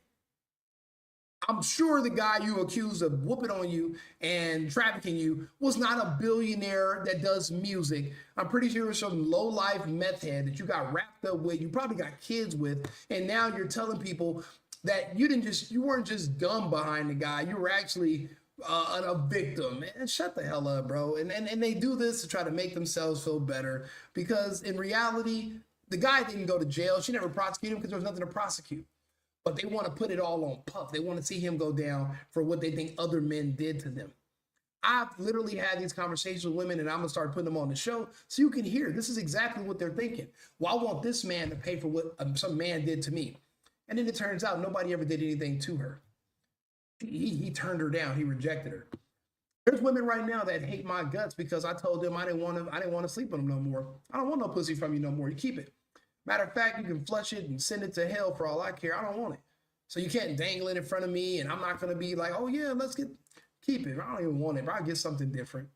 I'm sure the guy you accused of whooping on you and trafficking you was not a billionaire that does music. I'm pretty sure it was some low-life meth head that you got wrapped up with, you probably got kids with, and now you're telling people that you weren't just dumb behind the guy, you were actually a victim. Man, shut the hell up, bro. And they do this to try to make themselves feel better because in reality, the guy didn't go to jail. She never prosecuted him because there was nothing to prosecute. But they want to put it all on Puff. They want to see him go down for what they think other men did to them. I've literally had these conversations with women, and I'm going to start putting them on the show so you can hear. This is exactly what they're thinking. Well, I want this man to pay for what some man did to me. And then it turns out nobody ever did anything to her. He turned her down. He rejected her. There's women right now that hate my guts because I told them I didn't want to sleep with them no more. I don't want no pussy from you no more. You keep it. Matter of fact, you can flush it and send it to hell for all I care. I don't want it. So you can't dangle it in front of me, and I'm not going to be like, oh, yeah, keep it. I don't even want it, but I'll get something different.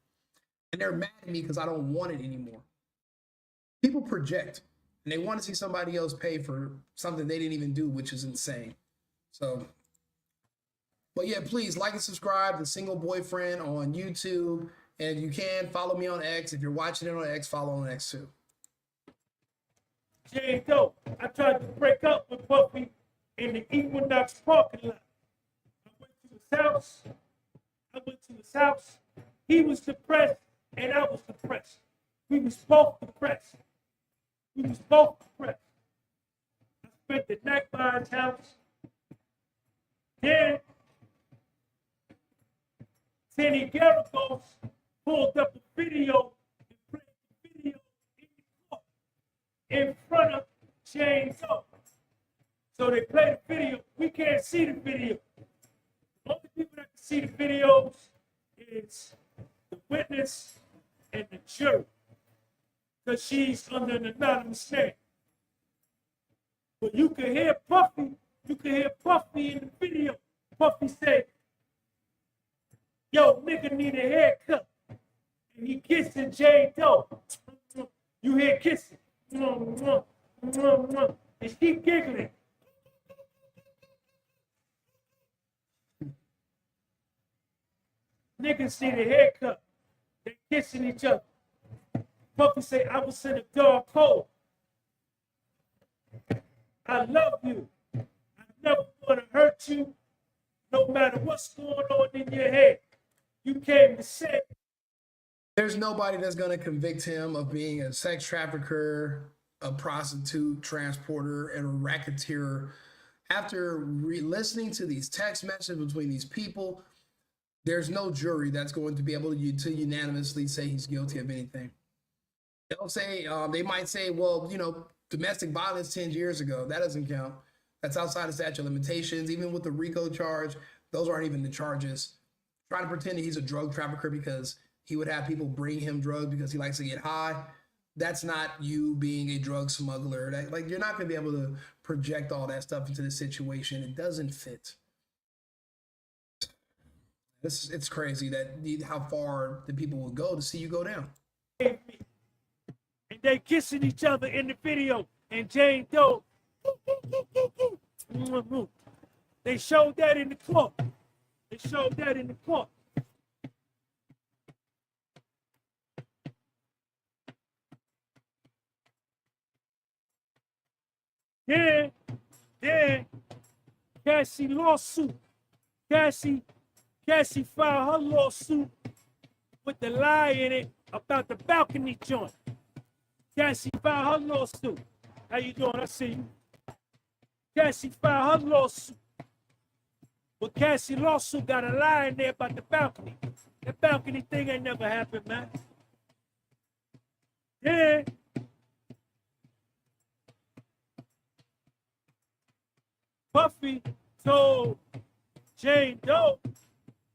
And they're mad at me because I don't want it anymore. People project, and they want to see somebody else pay for something they didn't even do, which is insane. So, but yeah, please like and subscribe to Single Boyfriend on YouTube. And if you can, follow me on X. If you're watching it on X, follow on X too. Jane Doe, I tried to break up with Puffy in the Equinox parking lot. I went to his house. He was depressed, and I was depressed. We was both depressed. I spent the night by his house. Then, Teny Geragos pulled up a video and played the video in front of Jane Doe. So they play the video. We can't see the video. The only people that can see the videos is the witness and the jury. Because she's under an anonymous name. But you can hear Puffy. In the video. Puffy said, yo, nigga need a haircut. And he kissing Jane Doe. You hear kissing. And she giggling. Niggas need a haircut. They kissing each other. Puffy say, I was in a dark hole. I love you. I never want to hurt you. No matter what's going on in your head. You came to say. There's nobody that's going to convict him of being a sex trafficker, a prostitute, transporter, and a racketeer. After listening to these text messages between these people, there's no jury that's going to be able to unanimously say he's guilty of anything. They'll say, they might say, well, you know, domestic violence 10 years ago, that doesn't count. That's outside of statute of limitations. Even with the RICO charge, those aren't even the charges. Trying to pretend that he's a drug trafficker because he would have people bring him drugs because he likes to get high. That's not you being a drug smuggler. Like, you're not going to be able to project all that stuff into the situation. It doesn't fit. It's crazy that how far the people will go to see you go down. And they kissing each other in the video. And Jane Doe, they showed that in the court. They showed that in the court. Then Cassie lawsuit. Cassie filed her lawsuit with the lie in it about the balcony joint. Cassie filed her lawsuit. How you doing? I see you. Cassie filed her lawsuit. But Cassie lawsuit got a lie in there about the balcony. That balcony thing ain't never happened, man. Then Puffy told Jane Doe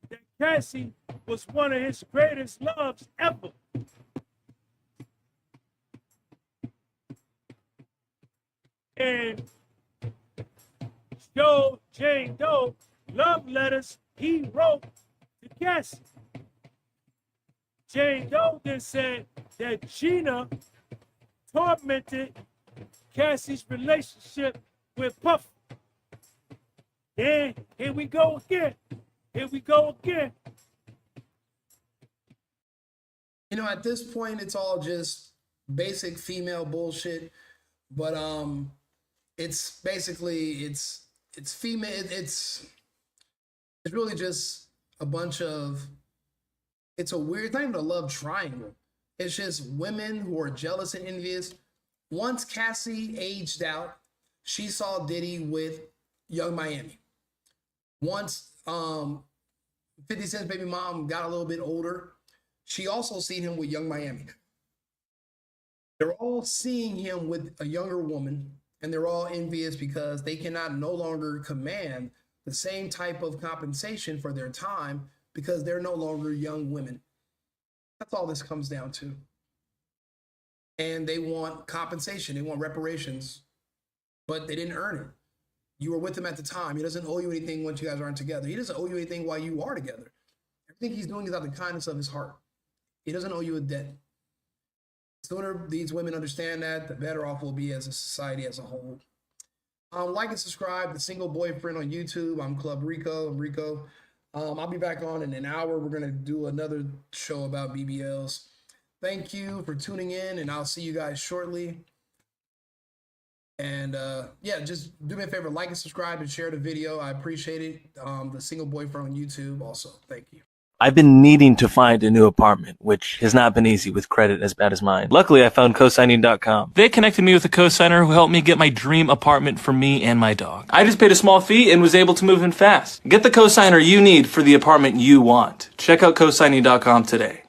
that Cassie was one of his greatest loves ever. And showed Jane Doe love letters he wrote to Cassie. Jane Doe then said that Gina tormented Cassie's relationship with Puffy. Then here we go again. Here we go again. You know, at this point, it's all just basic female bullshit. But it's basically it's female. It's really just a bunch of. It's a weird. It's not even a love triangle. It's just women who are jealous and envious. Once Cassie aged out, she saw Diddy with Young Miami. Once 50 Cent's baby mom got a little bit older, she also seen him with Young Miami. They're all seeing him with a younger woman, and they're all envious because they cannot no longer command the same type of compensation for their time because they're no longer young women. That's all this comes down to. And they want compensation, they want reparations, but they didn't earn it. You were with him at the time. He doesn't owe you anything once you guys aren't together. He doesn't owe you anything while you are together. Everything he's doing is out of the kindness of his heart. He doesn't owe you a debt. The sooner these women understand that, the better off we'll be as a society as a whole. Like and subscribe. The Single Boyfriend on YouTube. I'm Club Rico. I'm Rico. I'll be back on in an hour. We're going to do another show about BBLs. Thank you for tuning in, and I'll see you guys shortly. And yeah, just do me a favor, like and subscribe and share the video. I appreciate it. The Single Boyfriend on YouTube also. Thank you. I've been needing to find a new apartment, which has not been easy with credit as bad as mine. Luckily, I found cosigning.com. They connected me with a cosigner who helped me get my dream apartment for me and my dog. I just paid a small fee and was able to move in fast. Get the cosigner you need for the apartment you want. Check out cosigning.com today.